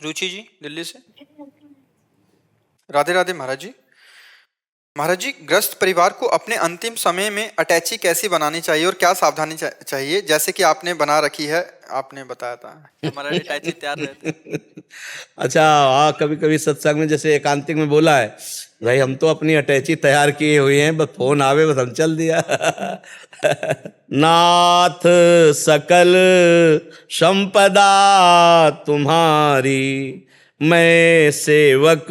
रुचि जी दिल्ली से। राधे राधे महाराज जी। महाराज जी, ग्रस्त परिवार को अपने अंतिम समय में अटैची कैसी बनानी चाहिए और क्या सावधानी चाहिए, जैसे कि आपने बना रखी है, आपने बताया था कि हमारा अटैची तैयार रहते हैं। अच्छा, हाँ, कभी कभी सत्संग में जैसे एकांतिक में बोला है, भाई हम तो अपनी अटैची तैयार किए हुए हैं, बस फोन आवे बस हम चल दिया। नाथ सकल संपदा तुम्हारी, मैं सेवक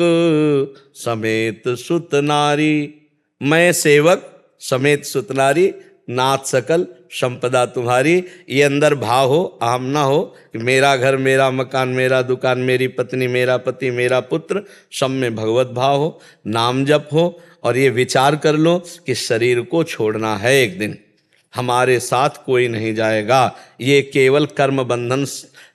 समेत सुत नारी। मैं सेवक समेत सुत नारी, नाथ सकल संपदा तुम्हारी। ये अंदर भाव हो, अहम ना हो कि मेरा घर, मेरा मकान, मेरा दुकान, मेरी पत्नी, मेरा पति, मेरा पुत्र, सब में भगवत भाव हो, नाम जप हो, और ये विचार कर लो कि शरीर को छोड़ना है एक दिन, हमारे साथ कोई नहीं जाएगा। ये केवल कर्म बंधन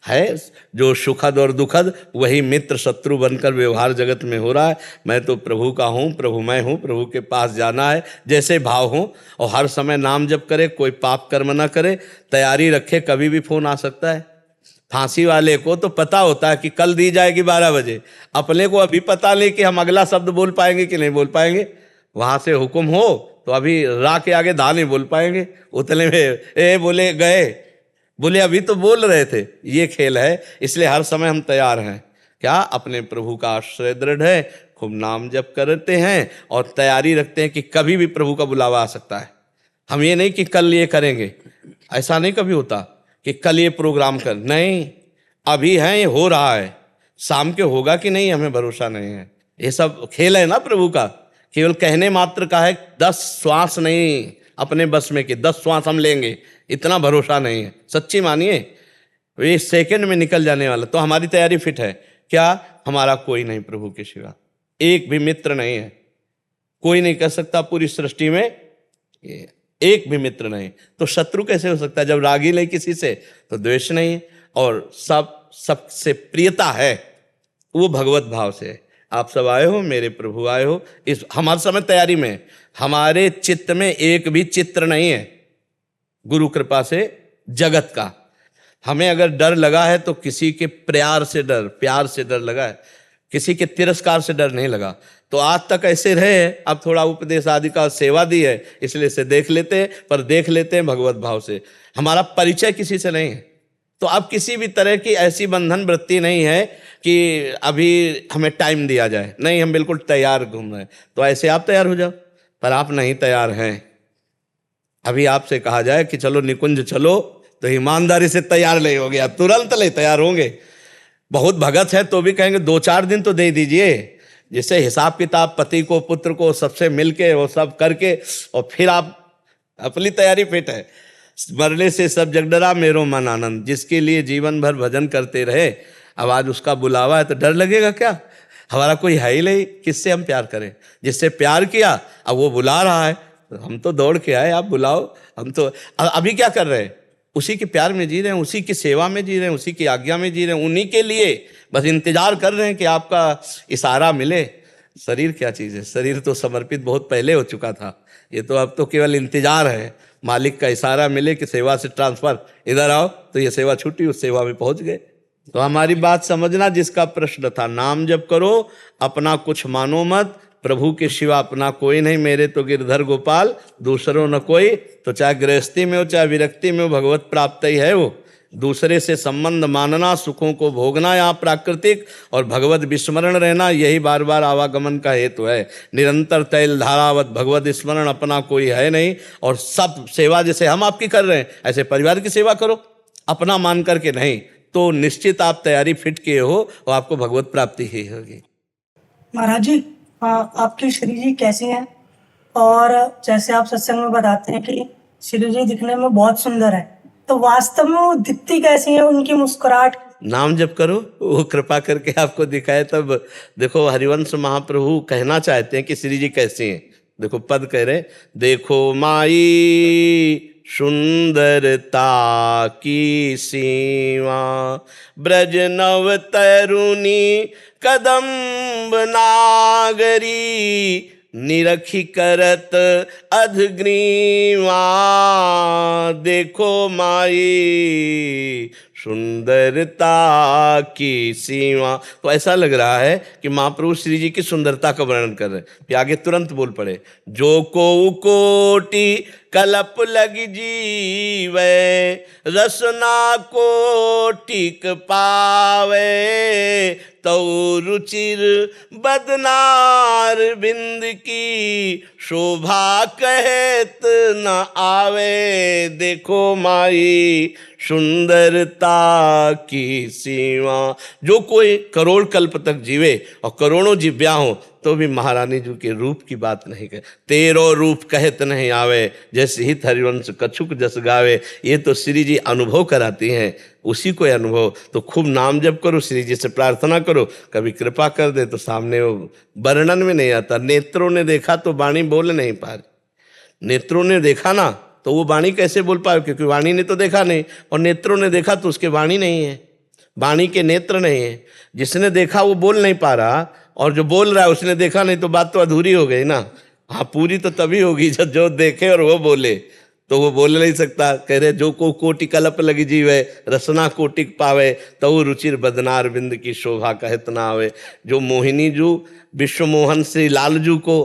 है, जो सुखद और दुखद वही मित्र शत्रु बनकर व्यवहार जगत में हो रहा है। मैं तो प्रभु का हूँ, प्रभु मैं हूँ, प्रभु के पास जाना है, जैसे भाव हो, और हर समय नाम जप करे, कोई पाप कर्म ना करे, तैयारी रखे, कभी भी फोन आ सकता है। फांसी वाले को तो पता होता है कि कल दी जाएगी 12 बजे, अपने को अभी पता नहीं कि हम अगला शब्द बोल पाएंगे कि नहीं बोल पाएंगे। वहां से हुक्म हो तो अभी रा के आगे दा नहीं बोल पाएंगे, उतने में बोले गए, बोले अभी तो बोल रहे थे। ये खेल है, इसलिए हर समय हम तैयार हैं। क्या अपने प्रभु का आश्रय दृढ़ है, खूब नाम जप करते हैं और तैयारी रखते हैं कि कभी भी प्रभु का बुलावा आ सकता है। हम ये नहीं कि कल ये करेंगे, ऐसा नहीं कभी होता कि कल ये प्रोग्राम कर, नहीं, अभी है, ये हो रहा है, शाम के होगा कि नहीं हमें भरोसा नहीं है। ये सब खेल है ना प्रभु का, केवल कहने मात्र का है। 10 श्वास नहीं अपने बस में कि 10 श्वास हम लेंगे, इतना भरोसा नहीं है। सच्ची मानिए, ये सेकंड में निकल जाने वाला। तो हमारी तैयारी फिट है क्या? हमारा कोई नहीं प्रभु के सिवा, एक भी मित्र नहीं है, कोई नहीं कर सकता पूरी सृष्टि में, एक भी मित्र नहीं। तो शत्रु कैसे हो सकता है? जब रागी नहीं किसी से तो द्वेष नहीं है, और सबसे प्रियता है, वो भगवत भाव से है। आप सब आए हो, मेरे प्रभु आए हो, इस हमारे समय तैयारी में, हमारे चित्त में एक भी चित्र नहीं है गुरु कृपा से जगत का। हमें अगर डर लगा है तो किसी के प्यार से डर, प्यार से डर लगा है, किसी के तिरस्कार से डर नहीं लगा। तो आज तक ऐसे रहे, अब थोड़ा उपदेश आदि का सेवा दी है इसलिए से देख लेते हैं, पर देख लेते हैं भगवत भाव से। हमारा परिचय किसी से नहीं है, तो अब किसी भी तरह की ऐसी बंधन वृत्ति नहीं है कि अभी हमें टाइम दिया जाए, नहीं, हम बिल्कुल तैयार घूम रहे हैं। तो ऐसे आप तैयार हो जाओ, पर आप नहीं तैयार हैं। अभी आपसे कहा जाए कि चलो निकुंज चलो, तो ईमानदारी से तैयार नहीं हो गया, तुरंत नहीं तैयार होंगे। बहुत भगत है तो भी कहेंगे 2-4 दिन तो दे दीजिए, जिससे हिसाब किताब पति को, पुत्र को, सबसे मिलके वो सब करके, और फिर आप, अपनी तैयारी फिट है। मरने से सब जग डरा मेरो मन आनंद, जिसके लिए जीवन भर भजन करते रहे, अब आज उसका बुलावा है तो डर लगेगा क्या? हमारा कोई है ही नहीं, किससे हम प्यार करें? जिससे प्यार किया अब वो बुला रहा है, हम तो दौड़ के आए, आप बुलाओ। हम तो अभी क्या कर रहे हैं? उसी के प्यार में जी रहे हैं, उसी की सेवा में जी रहे हैं, उसी की आज्ञा में जी रहे हैं, उन्हीं के लिए बस इंतजार कर रहे हैं कि आपका इशारा मिले। शरीर क्या चीज़ है? शरीर तो समर्पित बहुत पहले हो चुका था, ये तो अब तो केवल इंतजार है, मालिक का इशारा मिले कि सेवा से ट्रांसफर, इधर आओ, तो ये सेवा छूटी, उस सेवा में पहुंच गए। तो हमारी बात समझना, जिसका प्रश्न था, नाम जप करो, अपना कुछ मानो मत, प्रभु के सिवा अपना कोई नहीं, मेरे तो गिरधर गोपाल दूसरों न कोई। तो चाहे गृहस्थी में हो चाहे विरक्ति में हो, भगवत प्राप्त ही है वो। दूसरे से संबंध मानना, सुखों को भोगना यहाँ प्राकृतिक, और भगवत विस्मरण रहना, यही बार बार आवागमन का हेतु है। निरंतर तैल धारावत भगवत स्मरण, अपना कोई है नहीं। और सब सेवा जैसे हम आपकी कर रहे हैं, ऐसे परिवार की सेवा करो, अपना मान करके नहीं, तो निश्चित आप तैयारी फिट किए हो और आपको भगवत प्राप्ति ही होगी। महाराज जी, आपकी श्री जी कैसी हैं? और जैसे आप सत्संग में बताते हैं कि श्री जी दिखने में बहुत सुंदर है, तो वास्तव में वो दिखती कैसी है? उनकी मुस्कुराहट? नाम जप करो, वो कृपा करके आपको दिखाए तब। देखो, हरिवंश महाप्रभु कहना चाहते हैं कि श्री जी कैसी हैं। देखो पद कह रहे, देखो माई सुंदरता की सीमा, ब्रज नव तरुणी कदम्ब नागरी, निरखी करत अधग्रीवा, देखो माई सुंदरता की सीमा। तो ऐसा लग रहा है कि महाप्रभु श्री जी की सुंदरता का वर्णन कर रहे हैं। फिर आगे तुरंत बोल पड़े, जो को कोटि कलप लग जीवे, रसना को टिक पावे, तो रुचिर बदनार बिंद की शोभा कहत न आवे, देखो माई सुंदरता की सीमा। जो कोई करोड़ कल्प तक जीवे और करोड़ों जिव्या हो तो भी महारानी जी के रूप की बात नहीं कहे। तेरो रूप कहत नहीं आवे, जैसे हित हरिवंश कछुक जस गावे। ये तो श्री जी अनुभव कराती हैं, उसी को अनुभव। तो खूब नाम जप करो, श्री जी से प्रार्थना करो, कभी कृपा कर दे तो सामने वो वर्णन में नहीं आता। नेत्रों ने देखा तो वाणी बोल नहीं पा रही। नेत्रों ने देखा ना तो वो वाणी कैसे बोल पाए, क्योंकि वाणी ने तो देखा नहीं, और नेत्रों ने देखा तो उसके वाणी नहीं है, वाणी के नेत्र नहीं है। जिसने देखा वो बोल नहीं पा रहा, और जो बोल रहा है उसने देखा नहीं, तो बात तो अधूरी हो गई ना। हाँ, पूरी तो तभी होगी जब जो देखे और वो बोले, तो वो बोल नहीं सकता। कह रहे जो को कोटि कलप लगी जीवे, रसना कोटिक पावे, तो रुचिर बदनार बिंद की शोभा कहत ना आवे। जो मोहिनी जू विश्व मोहन श्री लाल जू को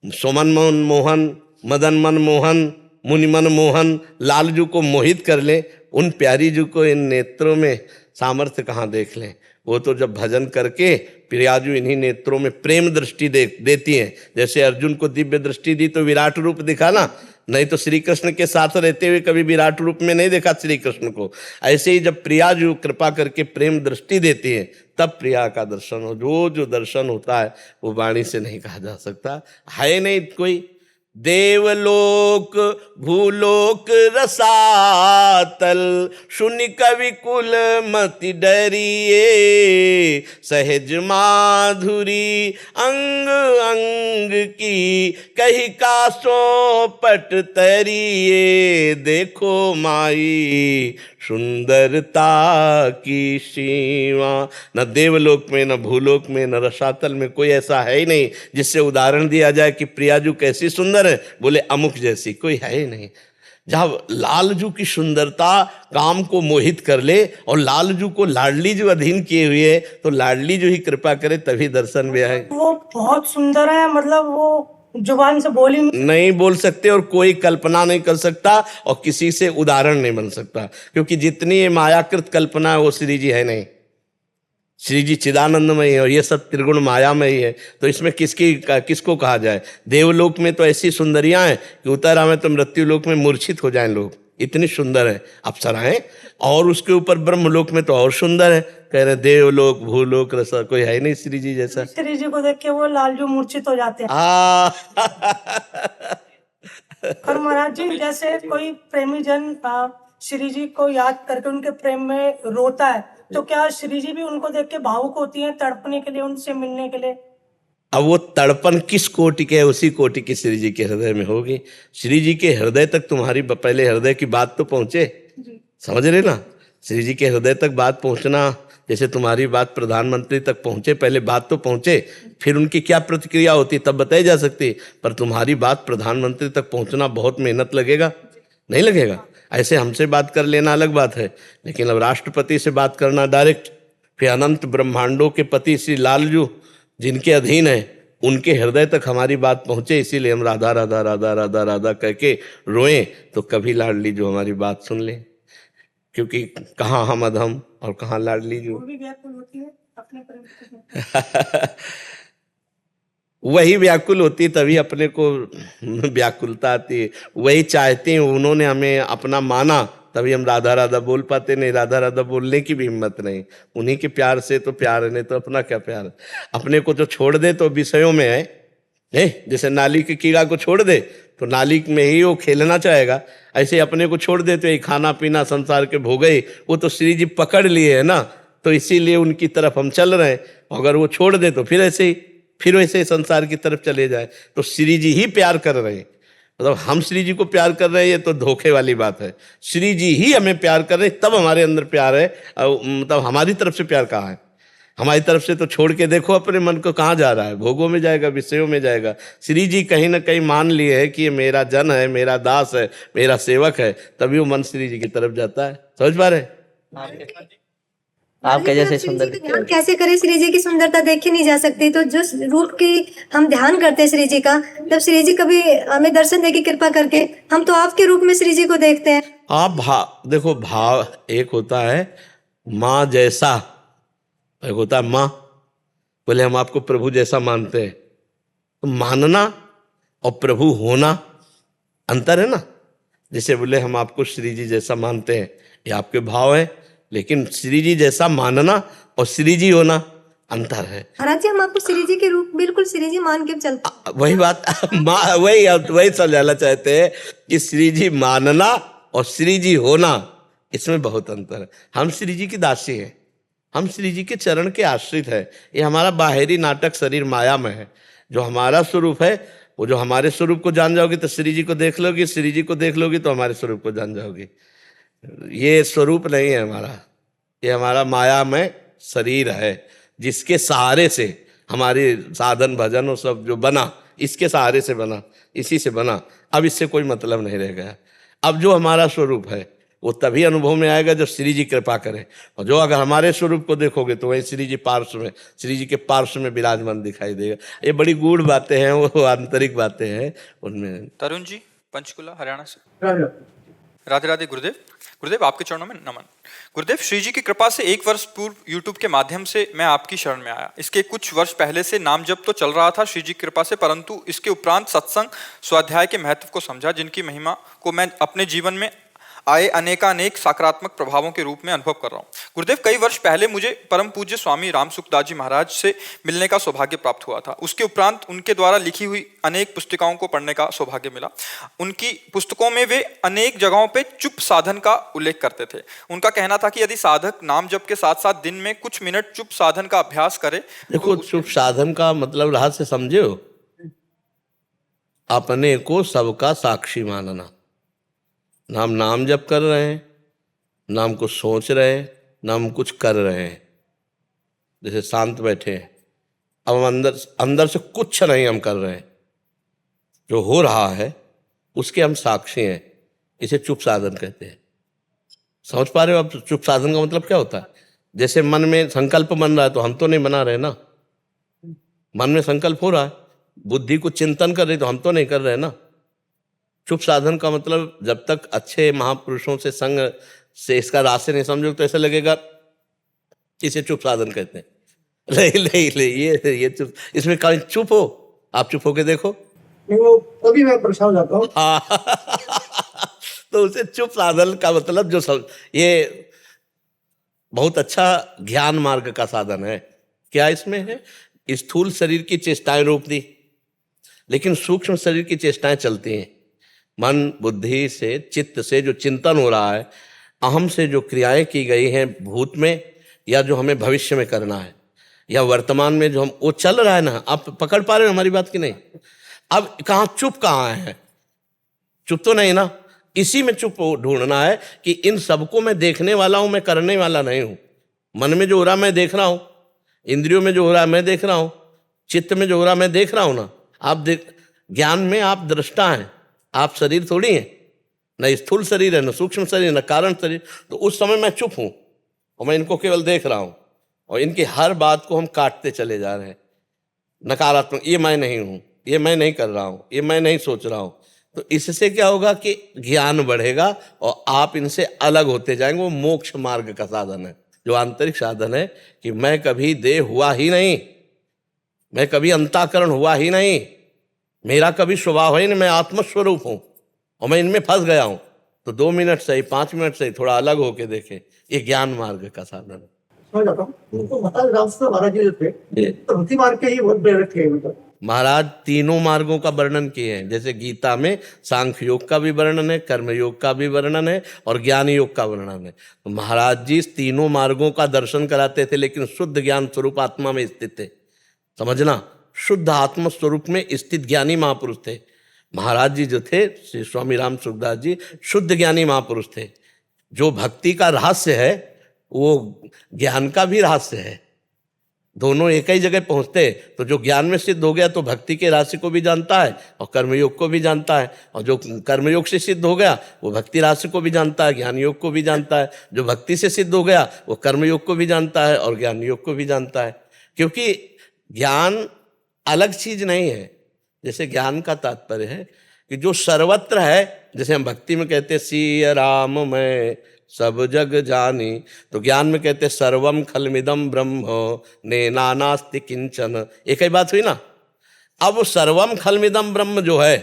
सोमन मन मोहन, मदन मन मोहन, मुनि मन मोहन लाल जू को मोहित कर ले, उन प्यारी जू को इन नेत्रों में सामर्थ्य कहाँ देख लें। वो तो जब भजन करके प्रियाजू इन्हीं नेत्रों में प्रेम दृष्टि देती हैं। जैसे अर्जुन को दिव्य दृष्टि दी तो विराट रूप दिखा ना, नहीं तो श्री कृष्ण के साथ रहते हुए कभी विराट रूप में नहीं देखा श्री कृष्ण को। ऐसे ही जब प्रियाजू कृपा करके प्रेम दृष्टि देती है तब प्रिया का दर्शन हो। जो दर्शन होता है वो वाणी से नहीं कहा जा सकता। है नहीं कोई देवलोक भूलोक रसातल, सुनि कवि कुल मति डरिए, सहज माधुरी अंग अंग की, कही का सो पट तरिए, देखो माई सुंदरता की सीमा। न देवलोक में, न भूलोक में, न रसातल में कोई ऐसा है ही नहीं जिससे उदाहरण दिया जाए कि प्रियाजू कैसी सुंदर है। बोले अमुक जैसी कोई है ही नहीं। जब लालजू की सुंदरता काम को मोहित कर ले और लालजू को लाडली जो अधीन किए हुए है, तो लाडली जो ही कृपा करे तभी दर्शन में आए। वो बहुत सुंदर है, मतलब वो जुबान से बोली नहीं बोल सकते और कोई कल्पना नहीं कर सकता और किसी से उदाहरण नहीं बन सकता, क्योंकि जितनी ये मायाकृत कल्पना है वो श्री जी है नहीं। श्री जी चिदानंदमय है और ये सब त्रिगुण मायामय है। तो इसमें किसको कहा जाए। देवलोक में तो ऐसी सुंदरियां हैं कि उतर आवे तो मृत्यु लोक में मूर्छित हो जाएं लोग, इतनी सुंदर है अप्सराएं। और उसके ऊपर ब्रह्मलोक में तो और सुंदर है। कह रहे देवलोक भूलोक रसा कोई है नहीं श्री जी जैसा। श्री जी को देख के वो लालजू मूर्छित हो जाते हैं। और महाराज जी, जैसे कोई प्रेमी जन श्री जी को याद करके उनके प्रेम में रोता है, तो क्या श्री जी भी उनको देख के भावुक होती हैं, तड़पने के लिए, उनसे मिलने के लिए? अब वो तड़पन किस कोटि के है, उसी कोटि की श्री जी के हृदय में होगी। श्री जी के हृदय तक तुम्हारी पहले हृदय की बात तो पहुंचे, समझ रहे ना। श्री जी के हृदय तक बात पहुंचना, जैसे तुम्हारी बात प्रधानमंत्री तक पहुंचे, पहले बात तो पहुंचे, फिर उनकी क्या प्रतिक्रिया होती तब बताई जा सकती। पर तुम्हारी बात प्रधानमंत्री तक पहुंचना बहुत मेहनत लगेगा, नहीं लगेगा। ऐसे हमसे बात कर लेना अलग बात है, लेकिन अब राष्ट्रपति से बात करना डायरेक्ट, फिर अनंत ब्रह्मांडों के पति श्री लालजू जिनके अधीन है, उनके हृदय तक हमारी बात पहुंचे। इसीलिए हम राधा राधा राधा राधा राधा कह के रोएं तो कभी लाडली जो हमारी बात सुन ले, क्योंकि कहाँ हम अधम और कहाँ लाडली जो। वो भी व्याकुल होती है अपने प्रेम वही व्याकुल होती तभी अपने को व्याकुलता आती है। वही चाहते हैं, उन्होंने हमें अपना माना तभी हम राधा राधा बोल पाते, नहीं राधा राधा बोलने की भी हिम्मत नहीं। उन्हीं के प्यार से तो प्यार है, नहीं तो अपना क्या प्यार। अपने को जो छोड़ दे तो विषयों में है, जैसे नाली के कीड़ा को छोड़ दे तो नाली में ही वो खेलना चाहेगा। ऐसे अपने को छोड़ दे तो ये खाना पीना संसार के भोग ही, वो तो श्री जी पकड़ लिए है ना, तो इसीलिए उनकी तरफ हम चल रहे हैं। अगर वो छोड़ दे तो फिर वैसे संसार की तरफ चले जाए। तो श्री जी ही प्यार कर रहे हैं, मतलब हम श्री जी को प्यार कर रहे हैं, ये तो धोखे वाली बात है। श्री जी ही हमें प्यार कर रहे हैं, तब हमारे अंदर प्यार है। मतलब हमारी तरफ से प्यार कहाँ है। हमारी तरफ से तो छोड़ के देखो अपने मन को, कहाँ जा रहा है, भोगों में जाएगा, विषयों में जाएगा। श्री जी कहीं ना कहीं मान लिए है कि ये मेरा जन है, मेरा दास है, मेरा सेवक है, तभी वो मन श्री जी की तरफ जाता है। समझ पा रहे? आपके जैसे सुंदर ध्यान कैसे करें? श्री जी की सुंदरता देखी नहीं जा सकती, तो जिस रूप की हम ध्यान करते हैं श्री जी का, जब श्री जी कभी हमें दर्शन देगी कृपा करके, हम तो आपके रूप में श्री जी को देखते हैं। आप भाव देखो, भाव एक होता है माँ जैसा, एक होता है माँ। बोले हम आपको प्रभु जैसा मानते हैं, तो मानना और प्रभु होना अंतर है ना। जैसे बोले हम आपको श्री जी जैसा मानते हैं, ये आपके भाव है, लेकिन श्री जी जैसा मानना और श्री जी होना अंतर है। महाराज जी, हम आपको श्री जी के रूप, बिल्कुल श्री जी मान के चलते। वही बात वही समझाना चाहते हैं कि श्री जी मानना और श्री जी होना, इसमें बहुत अंतर है। हम श्री जी की दासी हैं, हम श्री जी के चरण के आश्रित है। ये हमारा बाहरी नाटक शरीर माया में है। जो हमारा स्वरूप है, वो जो हमारे स्वरूप को जान जाओगी तो श्री जी को देख लोगी, श्री जी को देख लोगी तो हमारे स्वरूप को जान जाओगी। ये स्वरूप नहीं है हमारा, ये हमारा माया में शरीर है, जिसके सहारे से हमारे साधन भजन और सब जो बना, इसके सहारे से बना, इसी से बना। अब इससे कोई मतलब नहीं रह गया। अब जो हमारा स्वरूप है वो तभी अनुभव में आएगा जब श्री जी कृपा करें। और जो अगर हमारे स्वरूप को देखोगे तो वही श्री जी पार्श्व में, श्री जी के पार्श्व में विराजमान दिखाई देगा। ये बड़ी गूढ़ बातें हैं, वो आंतरिक बातें हैं उनमें। तरुण जी, पंचकुला हरियाणा से। राधे राधे गुरुदेव। गुरुदेव, आपके चरणों में नमन। गुरुदेव, श्री जी की कृपा से 1 वर्ष पूर्व यूट्यूब के माध्यम से मैं आपकी शरण में आया। इसके कुछ वर्ष पहले से नाम जप तो चल रहा था श्री जी की कृपा से, परंतु इसके उपरांत सत्संग स्वाध्याय के महत्व को समझा, जिनकी महिमा को मैं अपने जीवन में आए अनेकानेक सकारात्मक प्रभावों के रूप में अनुभव कर रहा हूँ। गुरुदेव, कई वर्ष पहले मुझे परम पूज्य स्वामी राम सुखदास जी महाराज से मिलने का सौभाग्य प्राप्त हुआ था। उसके उपरांत उनके द्वारा लिखी हुई अनेक पुस्तिकाओं को पढ़ने का सौभाग्य मिला। उनकी पुस्तकों में वे अनेक जगहों पे चुप साधन का उल्लेख करते थे। उनका कहना था कि यदि साधक नाम जप के साथ साथ दिन में कुछ मिनट चुप साधन का अभ्यास करे। देखो, चुप साधन का मतलब राह से समझे हो, अपने को सबका साक्षी मानना। ना हम नाम जप कर रहे हैं, ना हम कुछ सोच रहे हैं, ना हम कुछ कर रहे हैं। जैसे शांत बैठे हैं, अब हम अंदर से कुछ नहीं हम कर रहे हैं, जो हो रहा है उसके हम साक्षी हैं। इसे चुप साधन कहते हैं। समझ पा रहे हो? अब चुप साधन का मतलब क्या होता है? जैसे मन में संकल्प बन रहा है तो हम तो नहीं बना रहे ना, मन में संकल्प हो रहा है, बुद्धि को चिंतन कर रही तो हम तो नहीं कर रहे ना। चुप साधन का मतलब जब तक अच्छे महापुरुषों से संग से इसका रास्ते नहीं समझो तो ऐसा लगेगा इसे चुप साधन कहते हैं। ले ये चुप, इसमें कहीं चुप हो, आप चुप होके देखो, वो तभी मैं परेशान हो जाता हूँ। तो उसे चुप साधन का मतलब जो सब, ये बहुत अच्छा ज्ञान मार्ग का साधन है। क्या इसमें है? स्थूल शरीर की चेष्टाएं रोक दी, लेकिन सूक्ष्म शरीर की चेष्टाएं चलती हैं। मन बुद्धि से, चित्त से जो चिंतन हो रहा है, अहम से जो क्रियाएं की गई हैं भूत में, या जो हमें भविष्य में करना है, या वर्तमान में जो हम, वो चल रहा है ना। आप पकड़ पा रहे हो हमारी बात की नहीं? अब कहाँ चुप कहाँ है? चुप तो नहीं ना। इसी में चुप ढूंढना है कि इन सबको मैं देखने वाला हूं, मैं करने वाला नहीं हूं। मन में जो हो रहा मैं देख रहा हूं, इंद्रियों में जो हो रहा मैं देख रहा हूं, चित्त में जो हो रहा मैं देख रहा हूं ना। आप ज्ञान में आप दृष्टा हैं, आप शरीर थोड़ी हैं, न स्थूल शरीर है, न सूक्ष्म शरीर, न कारण शरीर। तो उस समय मैं चुप हूं और मैं इनको केवल देख रहा हूं, और इनकी हर बात को हम काटते चले जा रहे हैं। नकारात्मक, ये मैं नहीं हूं, ये मैं नहीं कर रहा हूं, ये मैं नहीं सोच रहा हूं। तो इससे क्या होगा कि ज्ञान बढ़ेगा और आप इनसे अलग होते जाएंगे। वो मोक्ष मार्ग का साधन है, जो आंतरिक साधन है कि मैं कभी देह हुआ ही नहीं, मैं कभी अंताकरण हुआ ही नहीं, मेरा कभी स्वभाव ही नहीं, मैं आत्मस्वरूप हूं और मैं इनमें फंस गया हूं। तो 2 मिनट सही, 5 मिनट सही, थोड़ा अलग होके देखे। ये ज्ञान मार्ग का साधन है। समझ जाता हूँ। उनको महाराज जी जो थे तो भक्ति मार्ग के ही बहुत प्रेरक थे। महाराज तीनों मार्गों का वर्णन किए हैं। जैसे गीता में सांख्य योग का भी वर्णन है, कर्म योग का भी वर्णन है, और ज्ञान योग का वर्णन है। तो महाराज जी तीनों मार्गों का दर्शन कराते थे, लेकिन शुद्ध ज्ञान स्वरूप आत्मा में स्थित थे। समझना, शुद्ध आत्म स्वरूप में स्थित ज्ञानी महापुरुष थे महाराज जी। जो थे श्री स्वामी राम सुखदास जी, शुद्ध ज्ञानी महापुरुष थे। जो भक्ति का रहस्य है वो ज्ञान का भी रहस्य है। दोनों एक ही जगह पहुंचते। तो जो ज्ञान में सिद्ध हो गया तो भक्ति के राशि को भी जानता है और कर्मयोग को भी जानता है, और जो कर्मयोग से सिद्ध हो गया वो भक्ति राशि को भी जानता है, ज्ञान योग को भी जानता है। जो भक्ति से सिद्ध हो गया वो कर्मयोग को भी जानता है और ज्ञान योग को भी जानता है। क्योंकि ज्ञान अलग चीज नहीं है। जैसे ज्ञान का तात्पर्य है कि जो सर्वत्र है, जैसे हम भक्ति में कहते सिय राम मैं सब जग जानी, तो ज्ञान में कहते सर्वम खलमिदम ब्रह्म नेनानास्ति किंचन। एक ही बात हुई ना। अब सर्वम खलमिदम ब्रह्म जो है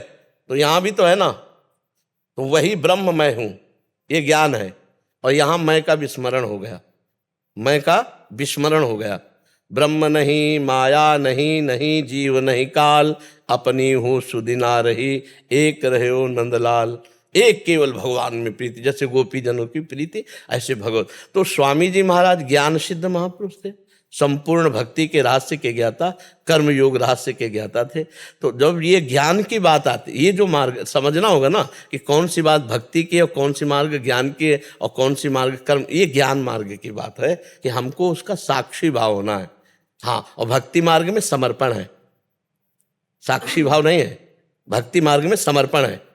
तो यहां भी तो है ना, तो वही ब्रह्म मैं हूं, ये ज्ञान है। और यहां मैं का विस्मरण हो गया, मैं का विस्मरण हो गया। ब्रह्म नहीं माया नहीं, नहीं जीव नहीं काल, अपनी हूँ सुदिना रही, एक रहे हो नंदलाल। एक केवल भगवान में प्रीति, जैसे गोपी जनों की प्रीति ऐसे भगवत। तो स्वामी जी महाराज ज्ञान सिद्ध महापुरुष थे, संपूर्ण भक्ति के रहस्य के ज्ञाता, कर्मयोग रहस्य के ज्ञाता थे। तो जब ये ज्ञान की बात आती, ये जो मार्ग समझना होगा ना कि कौन सी बात भक्ति की है और कौन सी मार्ग ज्ञान की है और कौन सी मार्ग कर्म, ये ज्ञान मार्ग की बात है कि हमको उसका साक्षी भाव होना है। हाँ, और भक्ति मार्ग में समर्पण है, साक्षी भाव नहीं है। भक्ति मार्ग में समर्पण है।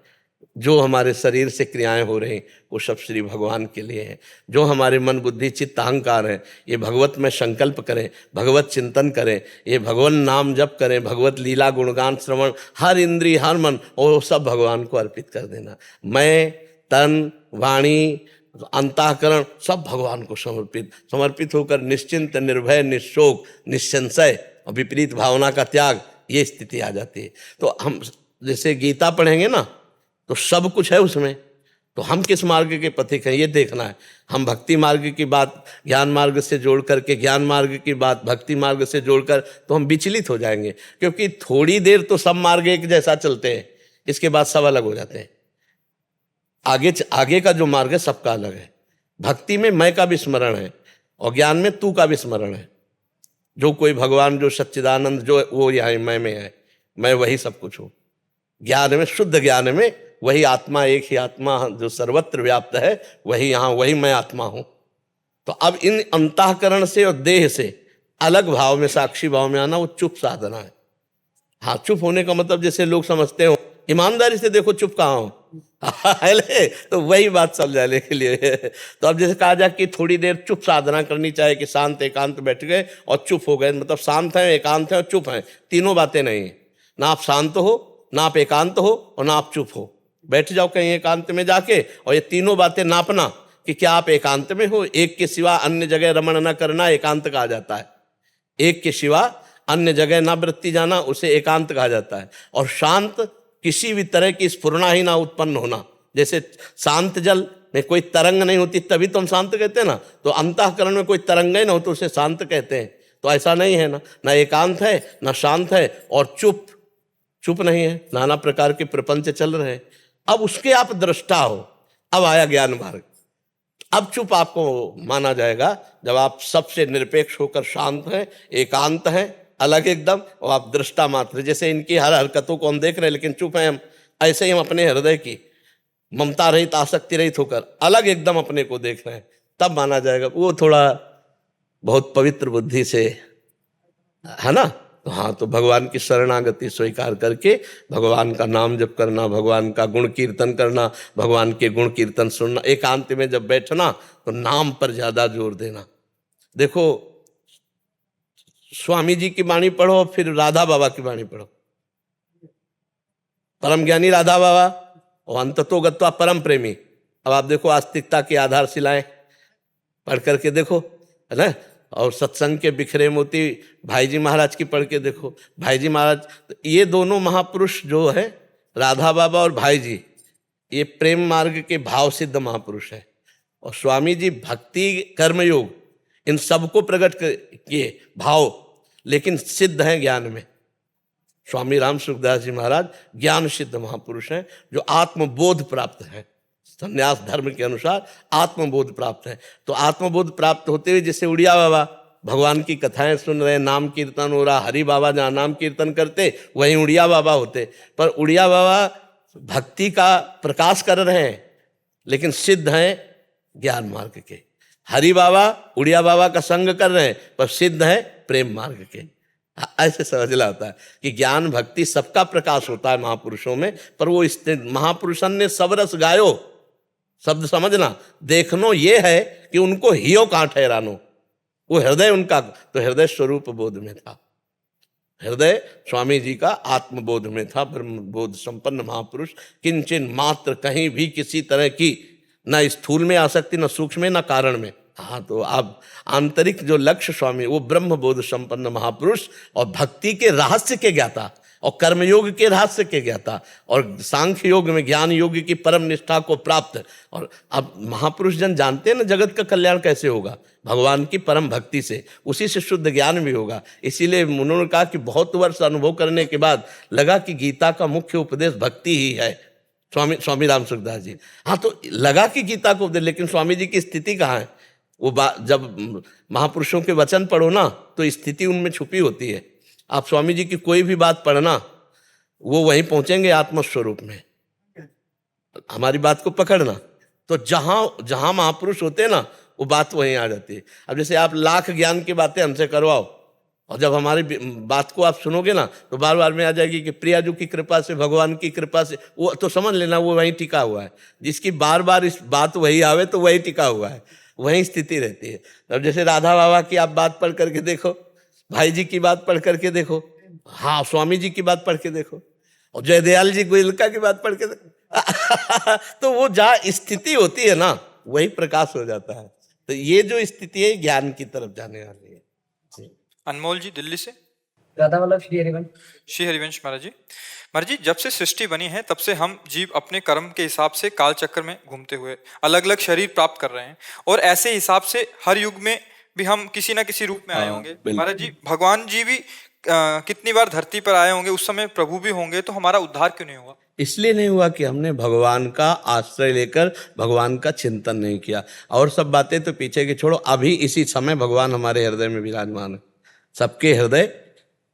जो हमारे शरीर से क्रियाएं हो रही वो सब श्री भगवान के लिए है। जो हमारे मन बुद्धि चित्त अहंकार है ये भगवत में संकल्प करें, भगवत चिंतन करें, ये भगवान नाम जप करें, भगवत लीला गुणगान श्रवण, हर इंद्रिय हर मन और सब भगवान को अर्पित कर देना। मैं तन वाणी अंतःकरण सब भगवान को समर्पित होकर निश्चिंत निर्भय निशोक निसंशय और विपरीत भावना का त्याग, ये स्थिति आ जाती है। तो हम जैसे गीता पढ़ेंगे ना तो सब कुछ है उसमें। तो हम किस मार्ग के पथिक हैं ये देखना है। हम भक्ति मार्ग की बात ज्ञान मार्ग से जोड़ करके, ज्ञान मार्ग की बात भक्ति मार्ग से जोड़कर, तो हम विचलित हो जाएंगे। क्योंकि थोड़ी देर तो सब मार्ग एक जैसा चलते हैं, इसके बाद सब अलग हो जाते हैं। आगे का जो मार्ग है सबका अलग है। भक्ति में मैं का भी स्मरण है और ज्ञान में तू का भी स्मरण है। जो कोई भगवान जो सच्चिदानंद जो वो यहाँ मैं में है, मैं वही सब कुछ हूँ। ज्ञान में, शुद्ध ज्ञान में वही आत्मा, एक ही आत्मा जो सर्वत्र व्याप्त है, वही यहाँ, वही मैं आत्मा हूँ। तो अब इन अंतःकरण से और देह से अलग भाव में, साक्षी भाव में आना, वो चुप साधना है। हाँ, चुप होने का मतलब जैसे लोग समझते हो ईमानदारी से देखो चुप कहाँ हो तो वही बात समझाने के लिए। तो अब जैसे कहा जाए कि थोड़ी देर चुप साधना करनी चाहिए कि शांत एकांत बैठ गए और चुप हो गए, मतलब शांत है, एकांत है और चुप है, तीनों बातें नहीं है। ना आप शांत हो, ना आप एकांत हो और ना आप चुप हो। बैठ जाओ कहीं एकांत में जाके और ये तीनों बातें नापना कि क्या आप एकांत में हो। एक के सिवा अन्य जगह रमण न करना एकांत कहा जाता है। एक के सिवा अन्य जगह ना वृत्ति जाना उसे एकांत कहा जाता है। और शांत, किसी भी तरह की स्फुरना ही ना उत्पन्न होना। जैसे शांत जल में कोई तरंग नहीं होती तभी तो हम शांत कहते हैं ना। तो अंतःकरण में कोई तरंग ही ना हो तो उसे शांत कहते हैं। तो ऐसा नहीं है ना एकांत है ना शांत है और चुप नहीं है। नाना प्रकार के प्रपंच चल रहे हैं। अब उसके आप दृष्टा हो। अब आया ज्ञान मार्ग। अब चुप आपको माना जाएगा जब आप सबसे निरपेक्ष होकर शांत हैं, एकांत हैं, अलग एकदम, और आप दृष्टा मात्र। जैसे इनकी हर हरकतों को हम देख रहे हैं लेकिन चुप हैं हम, ऐसे ही हम अपने हृदय की ममता रहित, आसक्ति रहित होकर अलग एकदम अपने को देख रहे हैं, तब माना जाएगा। वो थोड़ा बहुत पवित्र बुद्धि से है ना। तो हाँ, तो भगवान की शरणागति स्वीकार करके भगवान का नाम जप करना, भगवान का गुण कीर्तन करना, भगवान के गुण कीर्तन सुनना। एकांत में जब बैठना तो नाम पर ज्यादा जोर देना। देखो स्वामी जी की वाणी पढ़ो, फिर राधा बाबा की वाणी पढ़ो। परम ज्ञानी राधा बाबा और अंततो गत्वा परम प्रेमी। अब आप देखो आस्तिकता की आधारशिलाएं पढ़ करके देखो, है ना। और सत्संग के बिखरे मोती भाई जी महाराज की पढ़ के देखो। भाई जी महाराज, ये दोनों महापुरुष जो है, राधा बाबा और भाई जी, ये प्रेम मार्ग के भाव सिद्ध महापुरुष है। और स्वामी जी भक्ति कर्मयोग इन सबको प्रकट किए भाव, लेकिन सिद्ध हैं ज्ञान में। स्वामी राम सुखदास जी महाराज ज्ञान सिद्ध महापुरुष हैं जो आत्मबोध प्राप्त है। संन्यास धर्म के अनुसार आत्मबोध प्राप्त है। तो आत्मबोध प्राप्त होते हुए जैसे उड़िया बाबा भगवान की कथाएं सुन रहे, नाम कीर्तन हो रहा, हरि बाबा जहाँ नाम कीर्तन करते वहीं उड़िया बाबा होते। पर उड़िया बाबा भक्ति का प्रकाश कर रहे हैं लेकिन सिद्ध हैं ज्ञान मार्ग के। हरि बाबा उड़िया बाबा का संग कर रहे हैं पर सिद्ध है प्रेम मार्ग के। ऐसे समझना होता है कि ज्ञान भक्ति सबका प्रकाश होता है महापुरुषों में, पर वो महापुरुषन ने सब रस गायो, शब्द समझना, देखनो ये है कि उनको हियो कहाँ ठहरानो, वो हृदय उनका तो हृदय स्वरूप बोध में था, हृदय स्वामी जी का आत्मबोध में था। ब्रह्म बोध संपन्न महापुरुष, किंचन मात्र कहीं भी किसी तरह की न स्थूल में आसक्ति, न सूक्ष्म में, न कारण में। हाँ, तो आप आंतरिक जो लक्ष्य स्वामी, वो ब्रह्म बोध संपन्न महापुरुष और भक्ति के रहस्य के ज्ञाता और कर्मयोग के रहस्य के ज्ञाता और सांख्य योग में ज्ञान योग की परम निष्ठा को प्राप्त। और अब महापुरुष जन जानते हैं ना जगत का कल्याण कैसे होगा, भगवान की परम भक्ति से, उसी से शुद्ध ज्ञान भी होगा। इसीलिए उन्होंने कहा कि बहुत वर्ष अनुभव करने के बाद लगा कि गीता का मुख्य उपदेश भक्ति ही है। स्वामी राम सुखदास जी, हाँ, तो लगा कि गीता को उपदेश, लेकिन स्वामी जी की स्थिति कहाँ है? वो जब महापुरुषों के वचन पढ़ो ना तो स्थिति उनमें छुपी होती है। आप स्वामी जी की कोई भी बात पढ़ना, वो वहीं पहुंचेंगे आत्मस्वरूप में। हमारी बात को पकड़ना, तो जहां जहां महापुरुष होते हैं ना, वो बात वहीं आ जाती है। अब जैसे आप लाख ज्ञान की बातें हमसे करवाओ, और जब हमारी बात को आप सुनोगे ना तो बार बार में आ जाएगी कि प्रियाजू की कृपा से, भगवान की कृपा से, वो तो समझ लेना वो वहीं टिका हुआ है। जिसकी बार बार इस बात वही आवे तो वही टिका हुआ है, वहीं स्थिति रहती है। अब जैसे राधा बाबा की आप बात पढ़ करके देखो, भाई जी की बात पढ़ करके देखो, हाँ, स्वामी जी की बात पढ़ के देखो, और जयदयाल जी गोयलका की बात पढ़ के देखो तो वो जहाँ स्थिति होती है ना वही प्रकाश हो जाता है। तो ये जो स्थिति है ज्ञान की तरफ जाने वाली है। अनमोल जी दिल्ली से। राधा वल्लभ श्री हरिवंश। श्री हरिवंश महाराज जी। महाराज जी, जब से सृष्टि बनी है तब से हम जीव अपने कर्म के हिसाब से काल चक्र में घूमते हुए अलग अलग शरीर प्राप्त कर रहे हैं, और ऐसे हिसाब से हर युग में भी हम किसी ना किसी रूप में आए होंगे। महाराज जी, भगवान जी भी कितनी बार धरती पर आए होंगे, उस समय प्रभु भी होंगे, तो हमारा उद्धार क्यों नहीं हुआ? इसलिए नहीं हुआ कि हमने भगवान का आश्रय लेकर भगवान का चिंतन नहीं किया। और सब बातें तो पीछे की छोड़ो, अभी इसी समय भगवान हमारे हृदय में विराजमान है। सबके हृदय